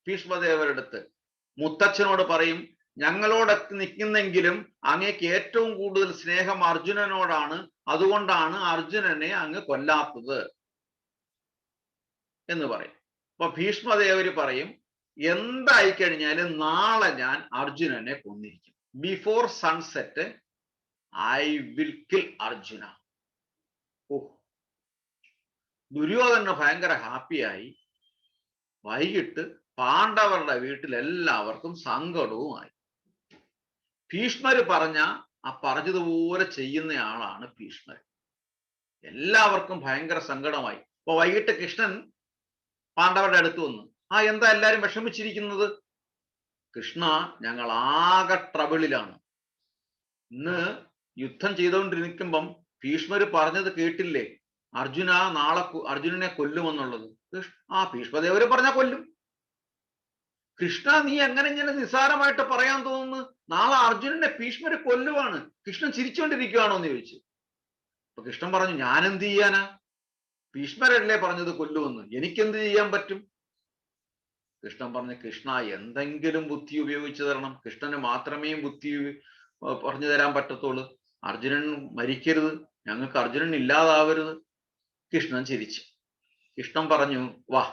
ഭീഷ്മദേവരുടെ അടുത്ത്. മുത്തച്ഛനോട് പറയും, ഞങ്ങളോടൊക്കെ നിൽക്കുന്നെങ്കിലും അങ്ങേക്ക് ഏറ്റവും കൂടുതൽ സ്നേഹം അർജുനനോടാണ്, അതുകൊണ്ടാണ് അർജുനനെ അങ്ങ് കൊല്ലാത്തത് എന്ന് പറയും. അപ്പൊ ഭീഷ്മദേവര് പറയും, എന്തായി കഴിഞ്ഞാലും നാളെ ഞാൻ അർജുനനെ കൊന്നിരിക്കും. Before sunset I will kill Arjuna. Duryodhana ഭയങ്കര ഹാപ്പിയായി. വൈകിട്ട് പാണ്ഡവരുടെ വീട്ടിൽ എല്ലാവർക്കും സങ്കടവുമായി. ഭീഷ്മര് പറഞ്ഞതുപോലെ ചെയ്യുന്ന ആളാണ് ഭീഷ്മർ. എല്ലാവർക്കും ഭയങ്കര സങ്കടമായി. അപ്പൊ വൈകിട്ട് കൃഷ്ണൻ പാണ്ഡവരുടെ അടുത്ത് വന്നു. എന്താ എല്ലാരും വിഷമിച്ചിരിക്കുന്നത്? കൃഷ്ണ ഞങ്ങൾ ആകെ ട്രബിളിലാണ്. ഇന്ന് യുദ്ധം ചെയ്തുകൊണ്ടിരിക്കുമ്പം ഭീഷ്മര് പറഞ്ഞത് കേട്ടില്ലേ, അർജുന നാളെ അർജുനനെ കൊല്ലുമെന്നുള്ളത്. ഭീഷ്മദേവര് പറഞ്ഞ കൊല്ലും. കൃഷ്ണ നീ എങ്ങനെ ഇങ്ങനെ നിസ്സാരമായിട്ട് പറയാൻ തോന്നുന്നു? നാളെ അർജുനനെ ഭീഷ്മര് കൊല്ലുവാണ്. കൃഷ്ണൻ ചിരിച്ചുകൊണ്ടിരിക്കുകയാണോ എന്ന് ചോദിച്ചു. അപ്പൊ കൃഷ്ണൻ പറഞ്ഞു, ഞാൻ എന്ത് ചെയ്യാനാ? ഭീഷ്മരല്ലേ പറഞ്ഞത് കൊല്ലുമെന്ന്, എനിക്കെന്ത് ചെയ്യാൻ പറ്റും? കൃഷ്ണൻ പറഞ്ഞു, കൃഷ്ണ എന്തെങ്കിലും ബുദ്ധി ഉപയോഗിച്ചു തരണം. കൃഷ്ണന് മാത്രമേ ബുദ്ധി പറഞ്ഞു തരാൻ പറ്റത്തുള്ളൂ. അർജുനൻ മരിക്കരുത്, ഞങ്ങൾക്ക് അർജുനൻ ഇല്ലാതാവരുത്. കൃഷ്ണൻ ചിരിച്ചു. കൃഷ്ണൻ പറഞ്ഞു, വാ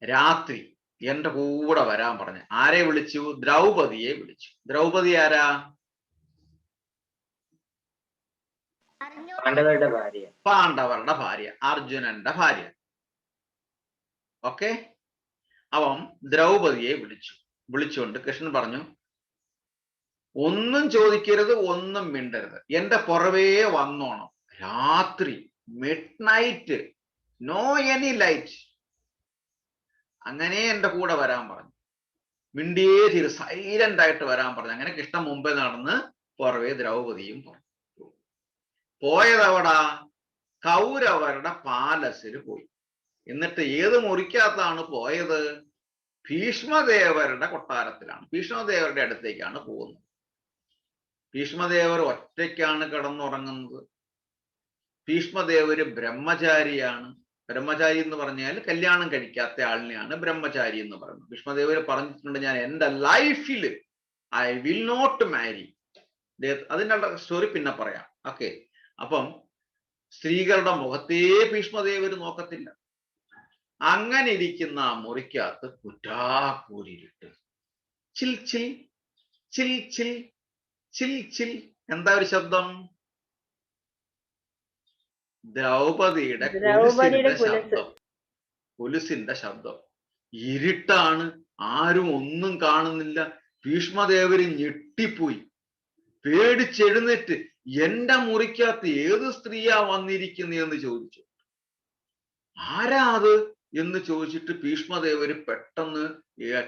രാത്രി എന്റെ കൂടെ വരാൻ പറഞ്ഞു. ആരെ വിളിച്ചു? ദ്രൗപദിയെ വിളിച്ചു. ദ്രൗപദി ആരാ? പാണ്ഡവരുടെ ഭാര്യ, അർജുനന്റെ ഭാര്യ. ഓക്കെ. അവൻ ദ്രൗപദിയെ വിളിച്ചുകൊണ്ട് കൃഷ്ണൻ പറഞ്ഞു, ഒന്നും ചോദിക്കരുത്, ഒന്നും മിണ്ടരുത്, എന്റെ പുറവേ വന്നോണം. രാത്രി midnight, no any light, അങ്ങനെ എന്റെ കൂടെ വരാൻ പറഞ്ഞു. മിണ്ടിയേ തീരെ സൈലന്റ് ആയിട്ട് വരാൻ പറഞ്ഞു. അങ്ങനെ കൃഷ്ണൻ മുമ്പേ നടന്ന് പുറവേ ദ്രൗപദിയും പോയതവിടാ കൗരവരുടെ പാലസിൽ പോയി. എന്നിട്ട് ഏത് മുറിക്കകത്താണ് പോയത്? ഭീഷ്മദേവരുടെ കൊട്ടാരത്തിലാണ്, ഭീഷ്മദേവരുടെ അടുത്തേക്കാണ് പോകുന്നത്. ഭീഷ്മദേവർ ഒറ്റയ്ക്കാണ് കിടന്നുറങ്ങുന്നത്. ഭീഷ്മദേവര് ബ്രഹ്മചാരിയാണ്. ബ്രഹ്മചാരി എന്ന് പറഞ്ഞാൽ കല്യാണം കഴിക്കാത്ത ആളിനെയാണ് ബ്രഹ്മചാരി എന്ന് പറയുന്നത്. ഭീഷ്മദേവര് പറഞ്ഞിട്ടുണ്ട്, ഞാൻ എൻ്റെ ലൈഫിൽ ഐ വിൽ നോട്ട് മാരി. അതിൻ്റെ സ്റ്റോറി പിന്നെ പറയാം. ഓക്കെ. അപ്പം സ്ത്രീകളുടെ മുഖത്തേ ഭീഷ്മദേവര് നോക്കത്തില്ല. അങ്ങനെ ഇരിക്കുന്ന ആ മുറിക്കകത്ത് കുറ്റാക്കൂരിട്ട് ചിൽ ചിൽ ചിൽ ചിൽ ചിൽ ചിൽ. എന്താ ഒരു ശബ്ദം? ദ്രൗപദിയുടെ ശബ്ദം, കൊലുസിന്റെ ശബ്ദം. ഇരുട്ടാണ്, ആരും ഒന്നും കാണുന്നില്ല. ഭീഷ്മദേവര് ഞെട്ടിപ്പോയി, പേടിച്ചെഴുന്നേറ്റ് എന്റെ മുറിക്കകത്ത് ഏത് സ്ത്രീയാ വന്നിരിക്കുന്നതെന്ന് ചോദിച്ചു. ആരാ അത് എന്ന് ചോദിച്ചിട്ട് ഭീഷ്മദേവര് പെട്ടെന്ന്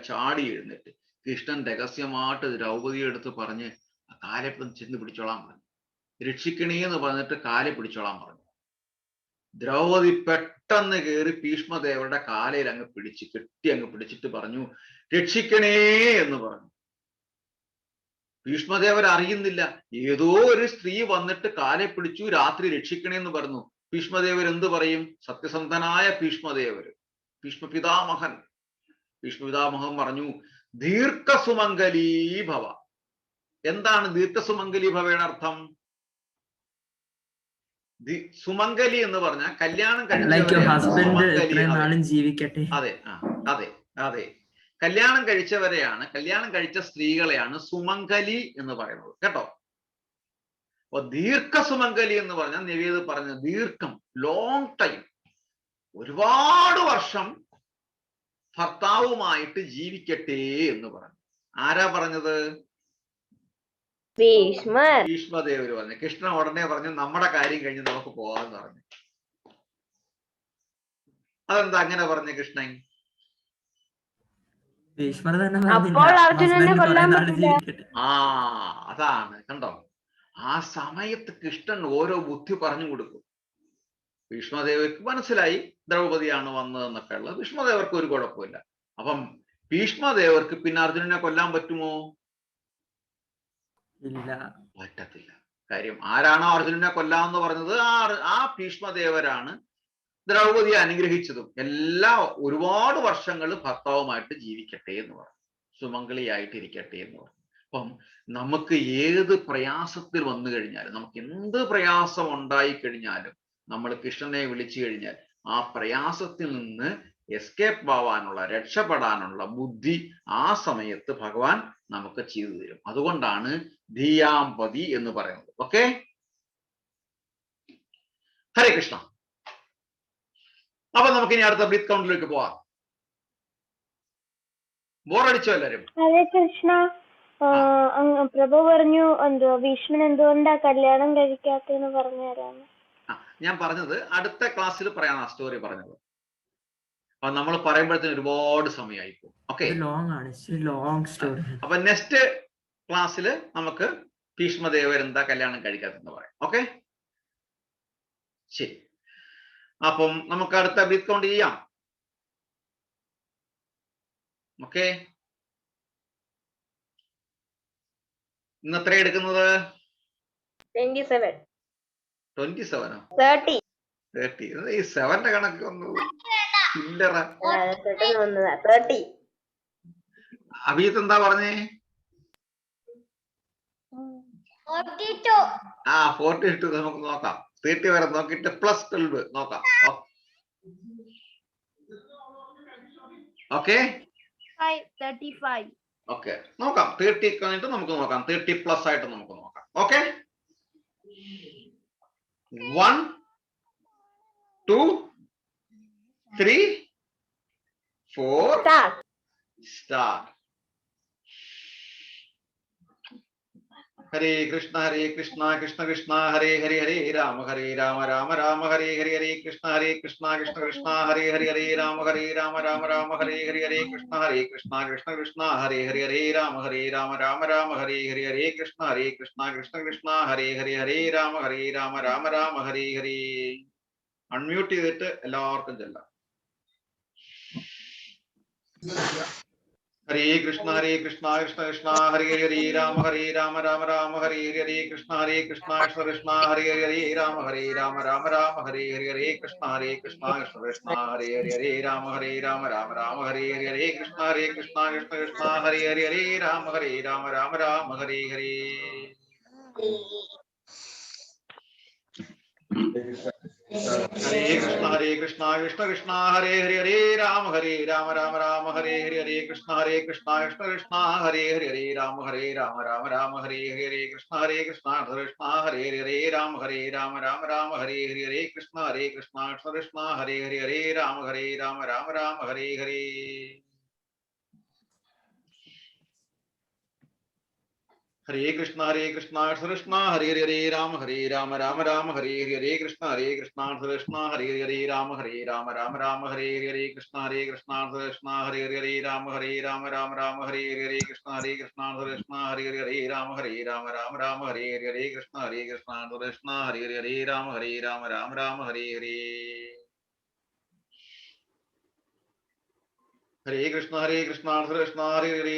ചാടി എഴുന്നേറ്റ് കൃഷ്ണൻ രഹസ്യമായിട്ട് ദ്രൗപദിയെ എടുത്ത് പറഞ്ഞ് കാലെ ചെന്ന് പിടിച്ചോളാൻ പറഞ്ഞു. രക്ഷിക്കണേ എന്ന് പറഞ്ഞിട്ട് കാലെ പിടിച്ചോളാൻ പറഞ്ഞു. ദ്രൗപദി പെട്ടെന്ന് കയറി ഭീഷ്മദേവരുടെ കാലയിൽ അങ്ങ് പിടിച്ചിട്ട് പറഞ്ഞു, രക്ഷിക്കണേ എന്ന് പറഞ്ഞു. ഭീഷ്മദേവർ അറിയുന്നില്ല, ഏതോ ഒരു സ്ത്രീ വന്നിട്ട് കാലെ പിടിച്ചു, രാത്രി രക്ഷിക്കണേ എന്ന് പറഞ്ഞു. ഭീഷ്മദേവർ എന്ത് പറയും? സത്യസന്ധനായ ഭീഷ്മദേവര്, ഭീഷ്മപിതാമഹൻ പറഞ്ഞു, ദീർഘസുമംഗലീഭവ. എന്താണ് ദീർഘസുമംഗലീഭവയുടെ അർത്ഥം? സുമംഗലി എന്ന് പറഞ്ഞാൽ കല്യാണം
ജീവിക്കട്ടെ.
അതെ, അതെ, അതെ. കല്യാണം കഴിച്ചവരെയാണ്, കല്യാണം കഴിച്ച സ്ത്രീകളെയാണ് സുമംഗലി എന്ന് പറയുന്നത് കേട്ടോ. അപ്പൊ ദീർഘസുമംഗലി എന്ന് പറഞ്ഞാൽ നിവേദ പറഞ്ഞ ദീർഘം, ലോങ് ടൈം, ഒരുപാട് വർഷം ഭർത്താവുമായിട്ട് ജീവിക്കട്ടെ എന്ന് പറഞ്ഞു. ആരാ പറഞ്ഞത്? ഭീഷ്മദേവര് പറഞ്ഞു. കൃഷ്ണൻ ഉടനെ പറഞ്ഞു, നമ്മുടെ കാര്യം കഴിഞ്ഞ് നമുക്ക് പോകാന്ന് പറഞ്ഞു. അതെന്താ അങ്ങനെ പറഞ്ഞു കൃഷ്ണൻ? അതാണ് കണ്ടോ, ആ സമയത്ത് കൃഷ്ണൻ ഓരോ ബുദ്ധി പറഞ്ഞു കൊടുക്കും. ഭീഷ്മദേവർക്ക് മനസ്സിലായി ദ്രൗപദിയാണ് വന്നതെന്നൊക്കെ ഉള്ളത്. ഭീഷ്മദേവർക്ക് ഒരു കുഴപ്പമില്ല. അപ്പം ഭീഷ്മദേവർക്ക് പിന്നെ അർജുനനെ കൊല്ലാൻ പറ്റുമോ?
ഇല്ല,
പറ്റത്തില്ല. കാര്യം ആരാണോ അർജുനനെ കൊല്ലാമെന്ന് പറഞ്ഞത് ആ ഭീഷ്മദേവരാണ് ദ്രൗപദിയെ അനുഗ്രഹിച്ചതും. ഒരുപാട് വർഷങ്ങൾ ഭർത്താവുമായിട്ട് ജീവിക്കട്ടെ എന്ന് പറഞ്ഞു, സുമംഗളിയായിട്ട് ഇരിക്കട്ടെ എന്ന് പറഞ്ഞു. അപ്പം നമുക്ക് ഏത് പ്രയാസത്തിൽ വന്നു കഴിഞ്ഞാലും, നമുക്ക് എന്ത് പ്രയാസം ഉണ്ടായി കഴിഞ്ഞാലും, നമ്മൾ കൃഷ്ണനെ വിളിച്ചു കഴിഞ്ഞാൽ ആ പ്രയാസത്തിൽ നിന്ന് എസ്കേപ്പ് ആവാനുള്ള, രക്ഷപ്പെടാനുള്ള ബുദ്ധി ആ സമയത്ത് ഭഗവാൻ നമുക്ക് ചെയ്തു തരും. അതുകൊണ്ടാണ് ധീയാംപതി എന്ന് പറയുന്നത്. ഓക്കെ, ഹരേ കൃഷ്ണ. അപ്പൊ നമുക്ക് ഇനി അടുത്ത ബ്രീത്ത് കൗണ്ടിലേക്ക് പോവാം. ബോറടിച്ചോ എല്ലാരും?
ഹരേ കൃഷ്ണ. പ്രഭു പറഞ്ഞു ഭീഷ്മൻ എന്തുകൊണ്ടാ കല്യാണം കഴിക്കാത്തെന്ന് പറഞ്ഞു തരാമോ?
ഞാൻ പറഞ്ഞത് അടുത്ത ക്ലാസ്സിൽ പറയാൻ ആ സ്റ്റോറി പറഞ്ഞത്. അപ്പൊ നമ്മൾ പറയുമ്പോഴത്തേന് ഒരുപാട് സമയമായി പോകും. Okay,
long story.
അപ്പൊ നെക്സ്റ്റ് ക്ലാസ്സിൽ നമുക്ക് ഭീഷ്മദേവർ എന്താ കല്യാണം കഴിക്കാത്തെന്ന് പറയാം. ഓക്കെ, ശരി. അപ്പം നമുക്ക് അടുത്ത ബ്രീത്ത് കൗണ്ട് ചെയ്യാം. ഓക്കെ, ഇന്ന് എത്ര എടുക്കുന്നത്?
27.
27
30.
30. ഈ 7ന്റെ കണക്ക് ഒന്ന് ചില്ലറ.
30.
അഭിജിത്ത് എന്താ പറഞ്ഞേ?
42.
42. നമുക്ക് നോക്കാം. 30 വരെ നോക്കിയിട്ട് പ്ലസ് 12 നോക്കാം. ഓക്കെ,
35.
ഓക്കെ, നോക്കാം. 30 കഴിഞ്ഞിട്ട് നമുക്ക് നോക്കാം. 30 പ്ലസ് ആയിട്ട് നമുക്ക് നോക്കാം. Okay, 1 2 3 4 start. Hare Krishna Krishna Krishna Hare Hare Hare Rama Rama Rama Hare Hare Hare Krishna Krishna Krishna Hare Hare Rama Rama Rama Hare Hare Krishna Krishna Krishna Hare Hare Rama Rama Hare Hare Krishna Krishna Hare Hare Rama Rama Hare Hare. Unmute ചെയ്തിട്ട് എല്ലാവർക്കും ചെല്ലാം. ഹരേ കൃഷ്ണ കൃഷ്ണ കൃഷ്ണ ഹരേ ഹരേ രാമ രാമ രാമ ഹരേ ഹരേ കൃഷ്ണ കൃഷ്ണ കൃഷ്ണ ഹരേ ഹരേ രാമ രാമ ഹരേ ഹരേ കൃഷ്ണ കൃഷ്ണ കൃഷ്ണ ഹരേ ഹരേ രാമ രാമ ഹരേ ഹരേ കൃഷ്ണ കൃഷ്ണ കൃഷ്ണ ഹരേ ഹരേ രാമ രാമ ഹരേ ഹരേ. ഹരേ കൃഷ്ണ കൃഷ്ണ കൃഷ്ണ ഹരേ ഹരേ രാമ രാമ ഹരേ ഹരേ കൃഷ്ണ കൃഷ്ണ കൃഷ്ണ ഹരേ ഹരേ രാമ രാമ ഹരേ ഹരേ കൃഷ്ണ കൃഷ്ണ കൃഷ്ണ ഹരേ ഹരേ രാമ രാമ ഹരേ ഹരേ കൃഷ്ണ കൃഷ്ണ കൃഷ്ണ ഹരേ ഹരേ രാമ രാമ ഹരേ ഹരേ. ഹരേ കൃഷ്ണ കൃഷ്ണ കൃഷ്ണ ഹരേ ഹരേ രാമ രാമ ഹരേ ഹരേ കൃഷ്ണ കൃഷ്ണ കൃഷ്ണ ഹരേ ഹരേ രാമ രാമ ഹരേ ഹരേ കൃഷ്ണ കൃഷ്ണ കൃഷ്ണ ഹരേ ഹരേ രാമ രാമ ഹരേ ഹരേ കൃഷ്ണ കൃഷ്ണ കൃഷ്ണ ഹരേ ഹരേ രാമ രാമ ഹരേ ഹരേ കൃഷ്ണ കൃഷ്ണ കൃഷ്ണ ഹരേ ഹരേ രാമ രാമ ഹരേ ഹരേ. ഹരേ കൃഷ്ണ കൃഷ്ണ ഹരേ ഹരേ രാമ രാമ ഹരേ ഹരേ കൃഷ്ണ കൃഷ്ണ കൃഷ്ണ ഹരേ ഹരേ രാമ രാമ ഹരേ ഹരേ കൃഷ്ണ കൃഷ്ണ കൃഷ്ണ ഹരേ ഹരേ രാമ രാമ ഹരേ ഹരേ കൃഷ്ണ കൃഷ്ണ കൃഷ്ണ ഹരേ ഹരേ രാമ രാമ ഹരേ ഹരേ. ഹരേ കൃഷ്ണ കൃഷ്ണ ഹരേ ഹരേ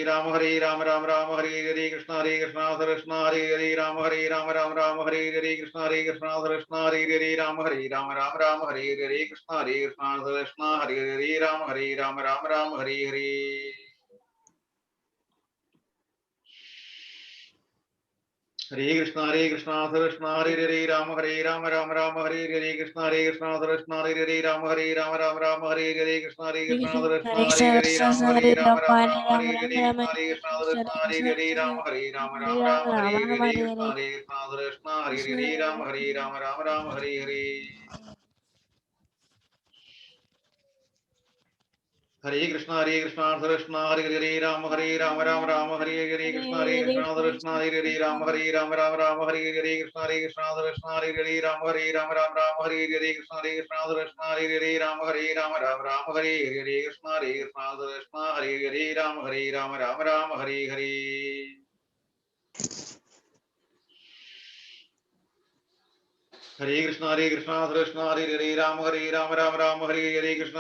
രാമ രാമ ഹരേ ഹരേ കൃഷ്ണ കൃഷ്ണ കൃഷ്ണ ഹരേ ഹരേ രാമ രാമ ഹരേ ഹരേ കൃഷ്ണ കൃഷ്ണ കൃഷ്ണ ഹരേ ഹരേ രാമ രാമ ഹരേ ഹരേ കൃഷ്ണ കൃഷ്ണ ഹരേ ഹരേ രാമ രാമ ഹരേ ഹരേ കൃഷ്ണ കൃഷ്ണ ഹരേ ഹരേ രാമ രാമ ഹരേ ഹരേ. ഹരേ കൃഷ്ണ കൃഷ്ണ ഹരേ ഹരേ രാമ രാമ ഹരേ ഹരേ കൃഷ്ണ കൃഷ്ണ കൃഷ്ണ ഹരേ ഹരേ രാമ രാമ ഹരേ ഹരേ കൃഷ്ണ കൃഷ്ണ കൃഷ്ണ ഹരേ ഹരേ രാമ രാമ ഹരേ ഹരേ കൃഷ്ണ കൃഷ്ണ കൃഷ്ണ ഹരേ ഹരേ രാമ രാമ ഹരേ ഹരേ കൃഷ്ണ കൃഷ്ണ കൃഷ്ണ ഹരേ ഹരേ രാമ രാമ ഹരേ ഹരേ. ഹരേ കൃഷ്ണ കൃഷ്ണ ഹരേ ഹരേ രാമ രാമ ഹരേ ഹരേ കൃഷ്ണ കൃഷ്ണ കൃഷ്ണ ഹരേ ഹരേ രാമ രാമ ഹരേ ഹരേ കൃഷ്ണ കൃഷ്ണ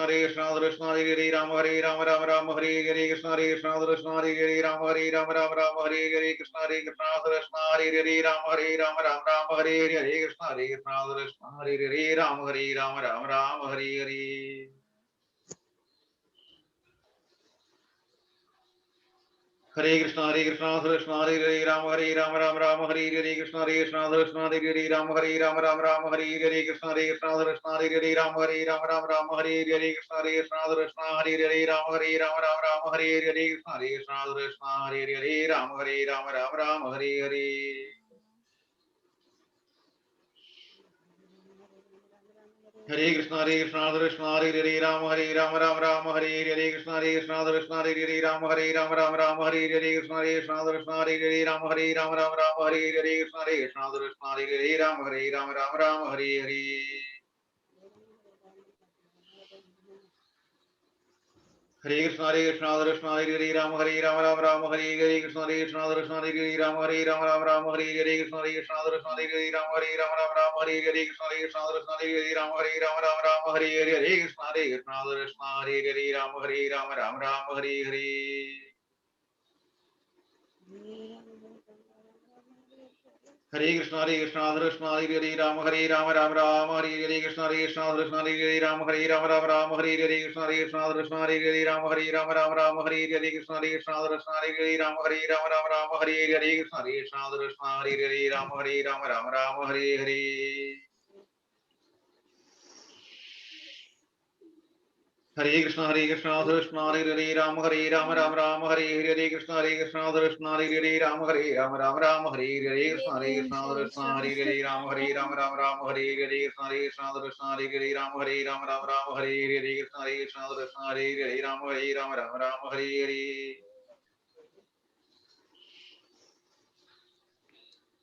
കൃഷ്ണ ഹരേ ഹരേ രാമ രാമ ഹരേ ഹരേ കൃഷ്ണ കൃഷ്ണ കൃഷ്ണ ഹരേ ഹരേ രാമ രാമ ഹരേ ഹരേ കൃഷ്ണ കൃഷ്ണ കൃഷ്ണ ഹരേ ഹരേ രാമ രാമ ഹരേ ഹരേ. ഹരേ കൃഷ്ണ കൃഷ്ണ ഹരേ ഹരേ രാമ രാമ ഹരേ ഹരേ കൃഷ്ണ കൃഷ്ണ കൃഷ്ണ ഹരേ ഹരേ രാമ രാമ ഹരേ ഹരേ കൃഷ്ണ കൃഷ്ണ കൃഷ്ണ ഹരേ ഹരേ രാമ രാമ ഹരേ ഹരേ കൃഷ്ണ കൃഷ്ണ കൃഷ്ണ ഹരേ ഹരേ രാമ രാമ ഹരേ ഹരേ കൃഷ്ണ കൃഷ്ണ കൃഷ്ണ ഹരേ ഹരേ രാമ രാമ ഹരേ ഹരേ. ഹരേ കൃഷ്ണ കൃഷ്ണ ഹരേ ഹരേ രാമ രാമ ഹരേ ഹരേ കൃഷ്ണ കൃഷ്ണ കൃഷ്ണ ഹരേ ഹരേ രാമ രാമ ഹരേ ഹരേ കൃഷ്ണ കൃഷ്ണ കൃഷ്ണ ഹരേ ഹരേ രാമ രാമ ഹരേ ഹരേ കൃഷ്ണ കൃഷ്ണ കൃഷ്ണ ഹരേ ഹരേ രാമ രാമ ഹരേ ഹരേ. Hare Krishna Hare Ram Hare Ram Ram Ram Hare Krishna Hare Ram Hare Ram Ram Ram Hare Krishna Hare Ram Hare Ram Ram Ram Hare Krishna Hare Ram Hare Ram Ram Ram Hare Krishna Hare Ram Hare Ram Ram Ram Hare Hare. Hare Krishna Hare Ram Ram Ram Hare Krishna Hare Ram Hare Ram Ram Ram Hare Krishna Hare Ram Hare Ram Ram Ram Hare Krishna Hare Ram Hare Ram Ram Ram Hare Krishna Hare Ram Hare Ram Ram Ram Hare Hare. Hare Krishna Hare Ram Ram Ram Hare Krishna Hare Ram Hare Ram Ram Hare Krishna Hare Ram Ram Ram Hare Krishna Hare Ram Hare Ram Ram Hare Krishna Hare Ram Ram Ram Hare Hare.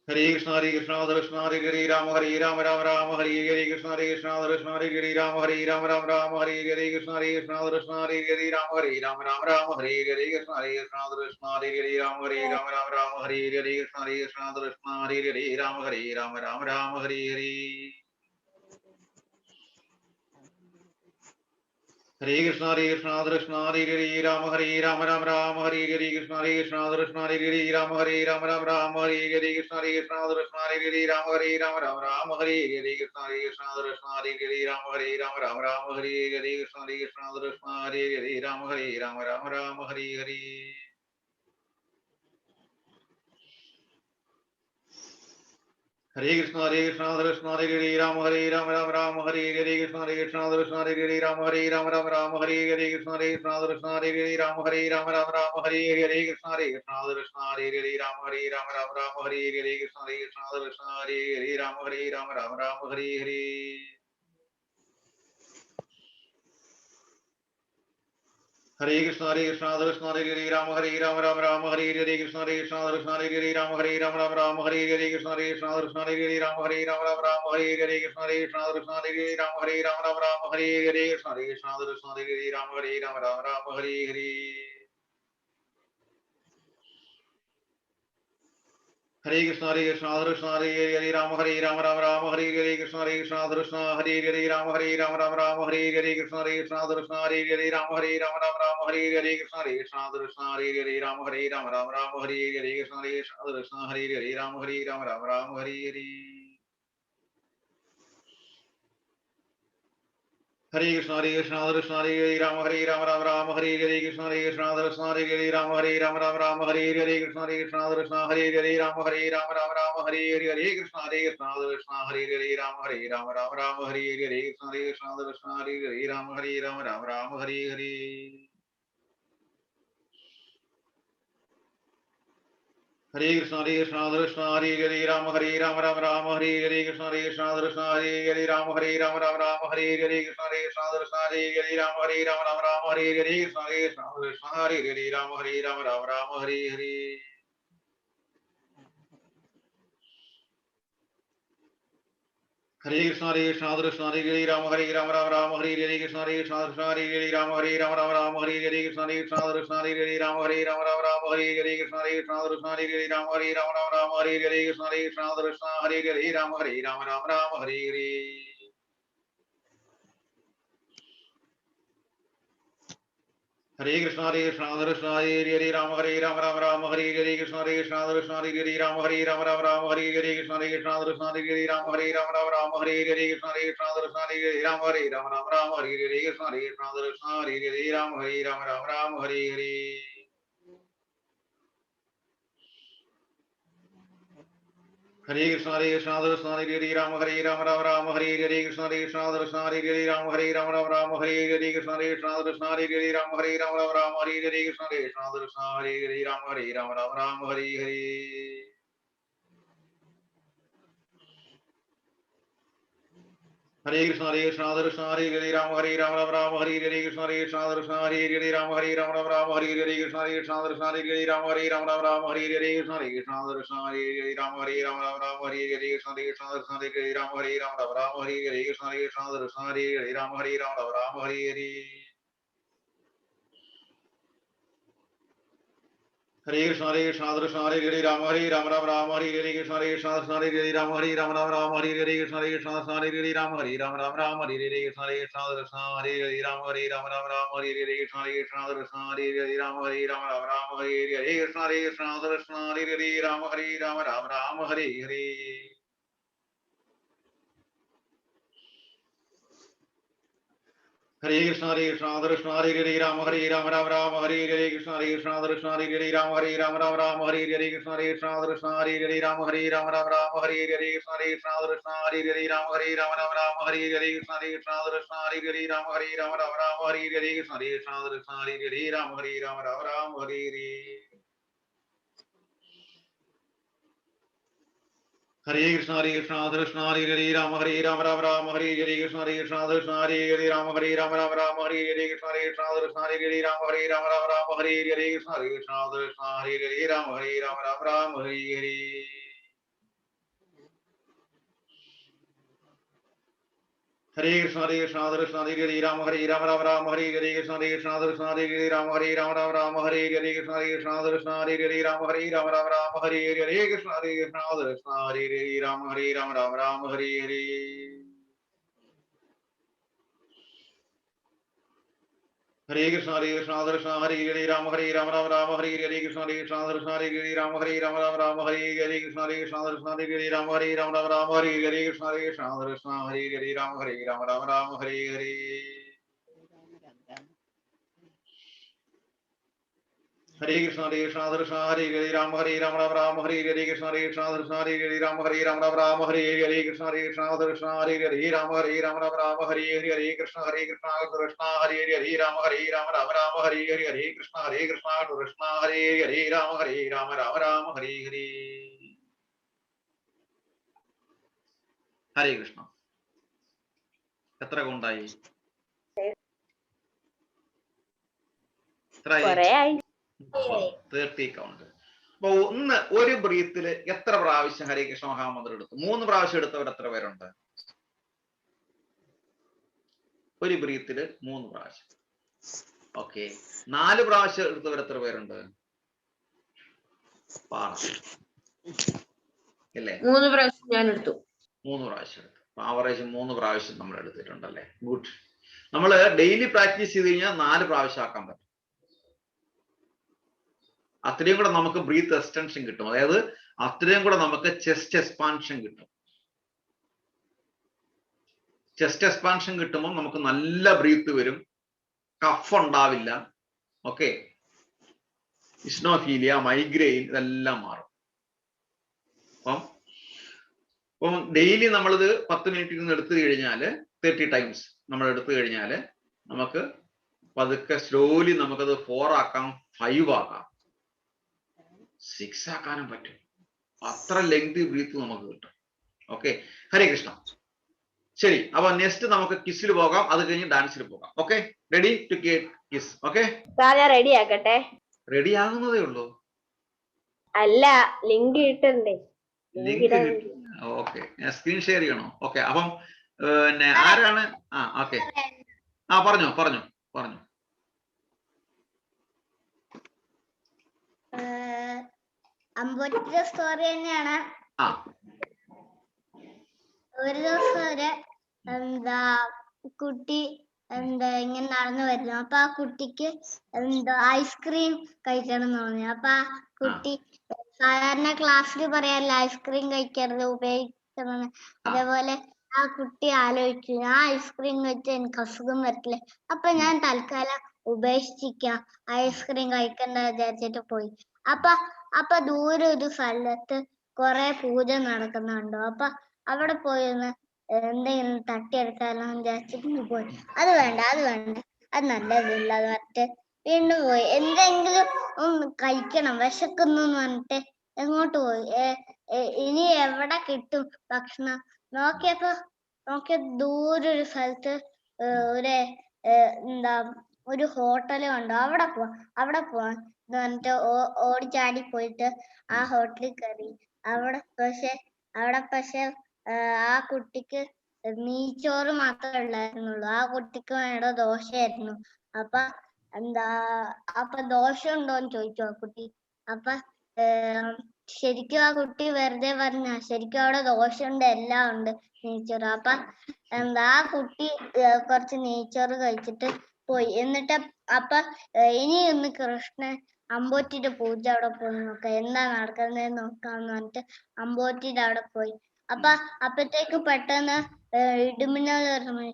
Hare Krishna Hare Ram Ram Ram Hare Krishna Hare Ram Ram Ram Hare Krishna Hare Ram Ram Hare Krishna Hare Ram Ram Hare Krishna Hare Ram Ram Hare. Hare Krishna Hare Ram Ram Ram Hare Krishna Hare Ram Ram Hare Krishna Hare Ram Ram Hare Krishna Hare Ram Ram Hare Krishna Hare Ram Ram Hare Hare. Hare Krishna Hare Ram Ram Hare Krishna Hare Ram Ram Hare Krishna Hare Ram Ram Hare Krishna Hare Ram Ram Hare Krishna Hare Ram Hare Hare. Hare Krishna Hare Ram Ram Hare Krishna Hare Ram Ram Hare Krishna Hare Ram Ram Hare Krishna Hare Ram Hare Ram Hare Hare. Hare Krishna Hare Ram Ram Hare Krishna Hare Ram Ram Hare Krishna Hare Ram Ram Hare Krishna Hare Ram Ram Hare Krishna Hare Ram Hare Hare. Hare Krishna Hare Ram Ram Hare Krishna Hare Ram Ram Hare Krishna Hare Ram Ram Hare Krishna Hare Ram Ram Hare Krishna Hare Ram Hare Hare. Hare Krishna Hare Ram Ram Hare Krishna Hare Ram Ram Hare Krishna Hare Ram Ram Hare Krishna Hare Ram Hare Hare. Hare Krishna Hare Ram Ram Hare Krishna Hare Ram Ram Hare Krishna Hare Ram Ram Hare Krishna Hare Ram Ram Hare Krishna Hare Ram Hare Hare. Hare Krishna Hare Ram Ram Hare Krishna Hare Ram Ram Hare Krishna Hare Ram Ram Hare Krishna Hare Ram Hare Krishna Hare Ram Hare Hare. Hare Krishna Hare Ram Ram Hare Krishna Hare Ram Ram Hare Krishna Hare Ram Ram Hare Krishna Hare Ram Hare Hare. Hare Krishna Hare Ram Ram Hare Krishna Hare Ram Ram Hare Krishna Hare Ram Ram Hare Krishna Hare Ram Ram Hare Krishna Hare Ram Ram Hare Krishna Hare Ram Ram Hare Krishna Hare Ram Ram Hare Hare. Hare Krishna Hare Hare Rama Hare Rama Rama Hare Hare Krishna Hare Krishna Hare Rama Hare Rama Rama Hare Hare Krishna Hare Krishna Hare Rama Hare Rama Rama Hare Hare Krishna Hare Krishna Hare Rama Hare Rama Rama Hare Hare Krishna Hare Krishna Hare Rama Hare Rama Rama Hare Hare Krishna Hare Krishna Hare Rama Hare Rama Rama Hare Hare. Hare Krishna Hare Hare Rama Hare Rama Rama Hare Hare Krishna Hare Krishna Hare Rama Hare Rama Rama Hare Hare Krishna Hare Krishna Hare Rama Hare Rama Rama Hare Hare Krishna Hare Krishna Hare Rama Hare Rama Rama Hare Hare Krishna Hare Krishna Hare Rama Hare Rama Rama Hare Hare Krishna Hare Krishna Hare Rama Hare Rama Rama Hare Hare. Hare Krishna Hare Hare Rama Hare Rama Rama Hare Hare Krishna Hare Krishna Hare Rama Hare Rama Rama Hare Hare Krishna Hare Krishna Hare Rama Hare Rama Rama Hare Hare Krishna Hare Krishna Hare Rama Hare Rama Rama Hare Hare. Hare Krishna Hare Hare Rama Hare Rama Rama Hare Hare Krishna Hare Krishna Hare Rama Hare Rama Rama Hare Hare Krishna Hare Krishna Hare Rama Hare Rama Rama Hare Hare Krishna Hare Krishna Hare Rama Hare Rama Rama Hare Hare. Hare Krishna Hare Hare Rama Hare Rama Rama Hare Hare Krishna Hare Krishna Hare Rama Hare Rama Rama Hare Hare Krishna Hare Krishna Hare Rama Hare Rama Rama Hare Hare Krishna Hare Krishna Hare Rama Hare Rama Rama Hare Hare. Hare Krishna Hare Rama Hare Rama Rama Hare Hare Krishna Hare Krishna Hare Rama Hare Rama Rama Hare Hare Krishna Hare Krishna Hare Rama Hare Rama Rama Hare Hare Krishna Hare Krishna Hare Rama Hare Rama Rama Hare Hare Krishna Hare Krishna Hare Rama Hare Rama Rama Hare Hare. Hare Krishna. എത്ര കൊണ്ടായി? 30 count. അപ്പൊ ഒരു ബ്രീത്തില് എത്ര പ്രാവശ്യം ഹരേ കൃഷ്ണ മഹാമന്ത്രം എടുത്തു? 3 പ്രാവശ്യം എടുത്തവർ എത്ര പേരുണ്ട്? ഒരു ബ്രീത്തില് 3 പ്രാവശ്യം. ഓക്കെ, 4 പ്രാവശ്യം എടുത്തവർ എത്ര പേരുണ്ട്? അല്ലേ?
3 പ്രാവശ്യം ഞാൻ എടുത്തു.
3 പ്രാവശ്യം എടുത്തു. ആവറേജ് 3 പ്രാവശ്യം നമ്മൾ എടുത്തിട്ടുണ്ടല്ലേ. ഗുഡ്. നമ്മള് ഡെയിലി പ്രാക്ടീസ് ചെയ്ത് കഴിഞ്ഞാൽ 4 പ്രാവശ്യം ആക്കാൻ പറ്റും. അത്രയും കൂടെ നമുക്ക് ബ്രീത്ത് എക്സ്റ്റൻഷൻ കിട്ടും. അതായത് അത്രയും കൂടെ നമുക്ക് ചെസ്റ്റ് എക്സ്പാൻഷൻ കിട്ടും. ചെസ്റ്റ് എക്സ്പാൻഷൻ കിട്ടുമ്പോൾ നമുക്ക് നല്ല ബ്രീത്ത് വരും, കഫ് ഉണ്ടാവില്ല. ഓക്കെ, ഇസ്നോഫീലിയ, മൈഗ്രെയിൻ ഇതെല്ലാം മാറും. അപ്പം ഡെയിലി നമ്മളിത് 10 മിനിറ്റിൽ നിന്ന് എടുത്തു കഴിഞ്ഞാൽ 30 ടൈംസ് നമ്മൾ എടുത്തു കഴിഞ്ഞാൽ നമുക്ക് പതുക്കെ സ്ലോലി നമുക്കത് 4 ആക്കാം, 5 ആക്കാം, 6 ആക്കാനും പറ്റും. അത്ര ലെങ്തി ബ്രീത്ത് നമുക്ക് കിട്ടും. ഓക്കെ, ഹരേ കൃഷ്ണ. ശരി, അപ്പൊ നെക്സ്റ്റ് നമുക്ക് കിസ്സിൽ പോകാം, അത് കഴിഞ്ഞ് ഡാൻസിൽ പോകാം. Okay, ready to get kiss? Okay,
ready ആക്കട്ടെ?
റെഡി ആകുന്നതേ ഉള്ളൂ.
അല്ല, ലിങ്ക് ഇട്ടണ്ടേ?
ലിങ്ക് ഓക്കെ, സ്ക്രീൻ ഷെയർ ചെയ്യണോ? ഓക്കെ, അപ്പം പിന്നെ ആരാണ്? ഓക്കെ, പറഞ്ഞോ.
അമ്പൂറ്റിയുടെ സ്റ്റോറി തന്നെയാണ്. ഒരു ദിവസം കുട്ടി ഇങ്ങനെ നടന്നു വരുന്നു. അപ്പൊ ആ കുട്ടിക്ക് ഐസ്ക്രീം കഴിക്കണം എന്ന് തോന്നി. അപ്പൊ ആ കുട്ടി സാധാരണ ക്ലാസ്സിൽ പറയാറില്ല ഐസ്ക്രീം കഴിക്കരുത്, ഉപയോഗിക്കണം. അതേപോലെ ആ കുട്ടി ആലോചിച്ചു, ഞാൻ ഐസ്ക്രീം കഴിച്ചാൽ എനിക്ക് അസുഖം വരില്ലേ, അപ്പൊ ഞാൻ തൽക്കാലം ഉപേക്ഷിക്കാം, ഐസ്ക്രീം കഴിക്കണ്ട വിചാരിച്ചിട്ട് പോയി. അപ്പൊ ദൂരെ ഒരു സ്ഥലത്ത് കുറെ പൂജ നടക്കുന്നുണ്ടോ. അപ്പൊ അവിടെ പോയിരുന്ന് എന്തെങ്കിലും തട്ടിയെടുക്കാനോ വിചാരിച്ചിട്ട് പോയി. അത് വേണ്ട, അത് നല്ലതില്ല എന്ന് പറഞ്ഞിട്ട് വീണ്ടും പോയി. എന്തെങ്കിലും കഴിക്കണം, വിശക്കുന്നു എന്ന് പറഞ്ഞിട്ട് എങ്ങോട്ട് പോയി. ഇനി എവിടെ കിട്ടും ഭക്ഷണം? നോക്കിയ ദൂരെ ഒരു സ്ഥലത്ത് ഒരു ഹോട്ടല് കണ്ടു. അവിടെ പോവാൻ എന്നിട്ട് ഓടിച്ചാടി പോയിട്ട് ആ ഹോട്ടലിൽ കയറി. അവിടെ പക്ഷെ ആ കുട്ടിക്ക് നെയ്ച്ചോറ് മാത്രമേ ഉള്ളായിരുന്നുള്ളൂ. ആ കുട്ടിക്ക് വേണ്ട ദോശയായിരുന്നു. അപ്പൊ ദോശ ഉണ്ടോന്ന് ചോദിച്ചു ആ കുട്ടി. അപ്പൊ ശരിക്കും ആ കുട്ടി വെറുതെ പറഞ്ഞ, ശരിക്കും അവിടെ ദോശയുണ്ട്, എല്ലാം ഉണ്ട്, നെയ്ച്ചോറ്. അപ്പൊ ആ കുട്ടി കുറച്ച് നെയ്ച്ചോറ് കഴിച്ചിട്ട് പോയി. എന്നിട്ട് അപ്പൊ ഇനി ഒന്ന് കൃഷ്ണൻ അമ്പോറ്റിയുടെ പൂജ അവിടെ പോയി നോക്കാം, എന്താ നടക്കുന്നതെന്ന് നോക്കാന്ന് പറഞ്ഞിട്ട് അമ്പോറ്റിയുടെ അവിടെ പോയി. അപ്പത്തേക്ക് പെട്ടെന്ന് ഇടുമിന്നൽ പറഞ്ഞു.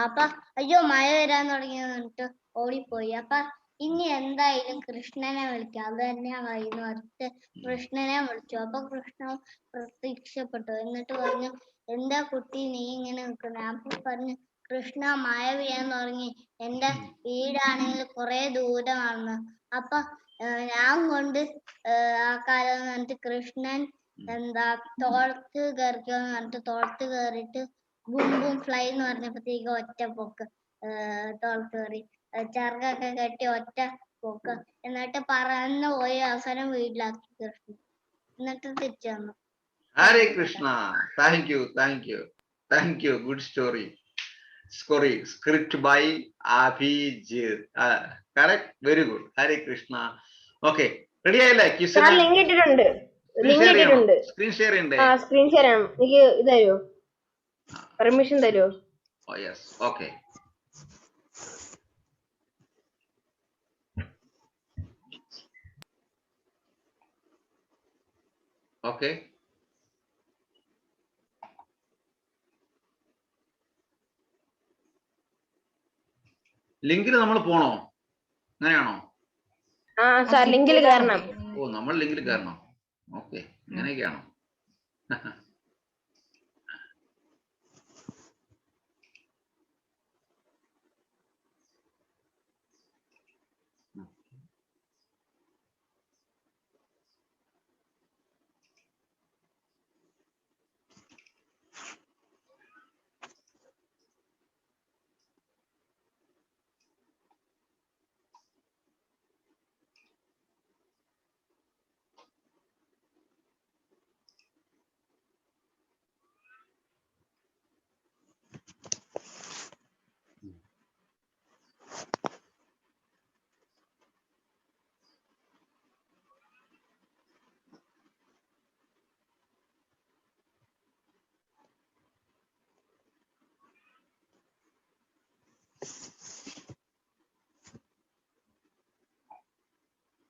അപ്പൊ അയ്യോ മഴ വരാൻ തുടങ്ങിയെന്ന് പറഞ്ഞിട്ട് ഓടിപ്പോയി. അപ്പൊ ഇനി എന്തായാലും കൃഷ്ണനെ വിളിക്കാം, അത് തന്നെയാ കഴിയുന്നു പറഞ്ഞിട്ട് കൃഷ്ണനെ വിളിച്ചു. അപ്പൊ കൃഷ്ണൻ പ്രത്യക്ഷപ്പെട്ടു. എന്നിട്ട് പറഞ്ഞു, എന്താ കുട്ടി നീ ഇങ്ങനെ നിൽക്കുന്നത്? അപ്പൊ പറഞ്ഞു, കൃഷ്ണ മഴ പെയ്യാൻ തുടങ്ങി, എന്റെ വീടാണെങ്കിൽ കുറെ ദൂരമാണ്. അപ്പൊ ഞാൻ കൊണ്ട് ആ കാലം പറഞ്ഞിട്ട് കൃഷ്ണൻ തോളത്ത് കയറിക്കോന്ന് പറഞ്ഞിട്ട് തോളത്ത് കയറിയിട്ട് ബും ബും ഫ്ലൈ എന്ന് പറഞ്ഞപ്പോഴത്തേക്ക് ഒറ്റ പോക്ക് തോളത്ത് കയറി, ചിറകൊക്കെ കെട്ടി ഒറ്റ പോക്ക്. എന്നിട്ട് പറന്ന് പോയി അവസാനം വീട്ടിലാക്കി കൃഷ്ണൻ. എന്നിട്ട് തിരിച്ചു വന്നു.
Hare Krishna. Thank you. Good story. Script by Abhijit. Correct? Very good. Hare Krishna. Okay. Ready ആയില്ലേ?
ലിങ്ക് ഇട്ടിട്ടുണ്ട്.
സ്ക്രീൻ ഷെയർ ഉണ്ട്.
സ്ക്രീൻ ഷെയർ ആണ്. എനിക്ക് ഇത് തരുമോ? പെർമിഷൻ തരുമോ?
Oh yes. Okay. Okay. ലിങ്കിൽ നമ്മൾ പോണോ? അങ്ങനെയാണോ?
സാർ ലിങ്കിൽ കയറണം.
ഓ, നമ്മൾ ലിങ്കിൽ കയറണം. ഓക്കെ, അങ്ങനെയൊക്കെയാണോ?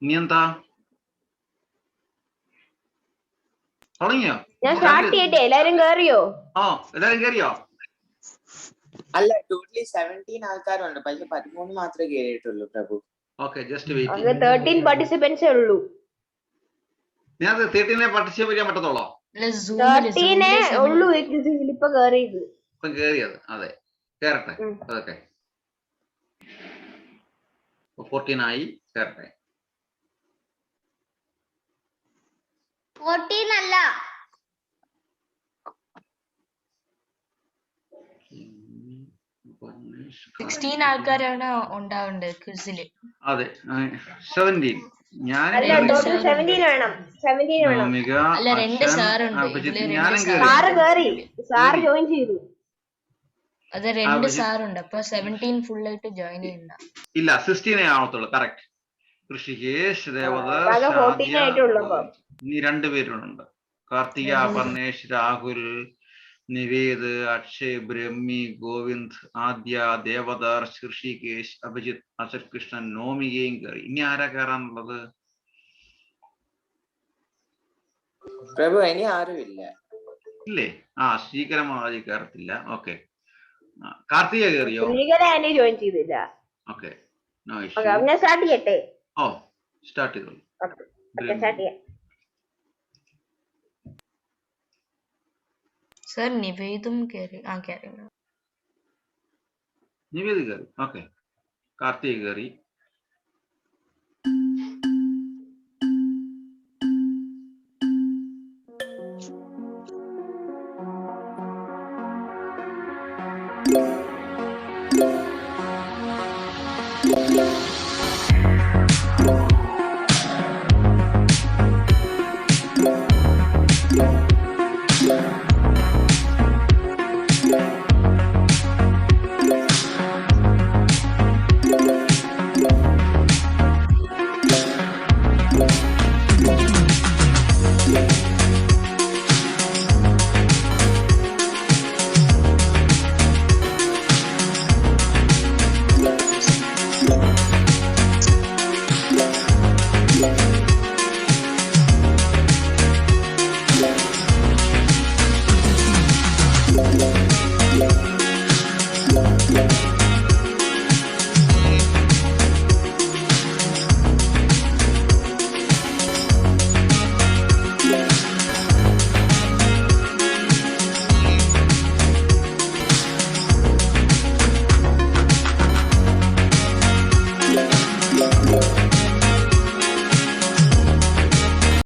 ഇനി എന്താ തുടങ്ങിയോ?
ഞാൻ സ്റ്റാർട്ട് ചെയ്യട്ടെ? എല്ലാരും കേറിയോ?
എല്ലാരും കേറിയോ?
അല്ല, ടോട്ടലി 17 ആൾക്കാരുണ്ട്, പക്ഷെ 13 മാത്രമേ കേറിയിട്ടുള്ളൂ പ്രഭു.
Okay, just wait.
13 പാർട്ടിസിപ്പൻസേ ഉള്ളൂ.
ഞാൻ 13 പാർട്ടിസിപ്പേറ്റ് ചെയ്യാൻ പറ്റത്തുള്ളൂ.
13 ഉള്ളൂ ഇപ്പൊ കേറിയത്.
ഇപ്പം കേറിയത്. അതെ, കേറട്ടെ. അതൊക്കെ 14 ആയി. കേറട്ടെ.
14 അല്ല,
16 ആൾക്കാരാണ് ഉണ്ടാവേണ്ടത് ക്വിസില്.
അതെ, 17. ഞാൻ
ടോട്ടൽ 17 വേണം. 17 വേണം.
അല്ല, 2 സാറുണ്ട്.
സാറ് ജോയിൻ ചെയ്തു.
അത് 2 സാറുണ്ട്. അപ്പൊ 17 ഫുൾ ആയിട്ട് ജോയിൻ ചെയ്യണ്ട.
ഇല്ല, 16 ആവത്തുള്ളൂ. കറക്റ്റ്. ഋഷികേശ്, ദേവദാസ്, ഇനി 2 പേരുണ്ട്. കാർത്തിക, പർണേഷ്, രാഹുൽ, നിവേദ്, അക്ഷയ്, ബ്രഹ്മി, ഗോവിന്ദ്, ആദ്യ, ദേവദാസ്, ഋഷികേശ്, അഭിജിത്ത്, അശോക് കൃഷ്ണൻ, നോമികയും കയറി. ഇനി ആരാ കയറാനുള്ളത്?
പ്രഭു ഇനി ആരുമില്ല.
ഇല്ലേ? ശ്രീകര മഹാരാജ് കയറത്തില്ല. ഓക്കെ, കാർത്തിക കയറിയോ?
ജോയിൻ ചെയ്തില്ല.
ഓക്കെ,
ഞാൻ സ്റ്റാർട്ട് ചെയ്യട്ടെ?
സ്റ്റാർട്ട് ചെയ്തോളൂ.
സർ നിവേദും കയറി.
നിവേദ് കയറി. ഓക്കെ, കാർത്തിക കയറി.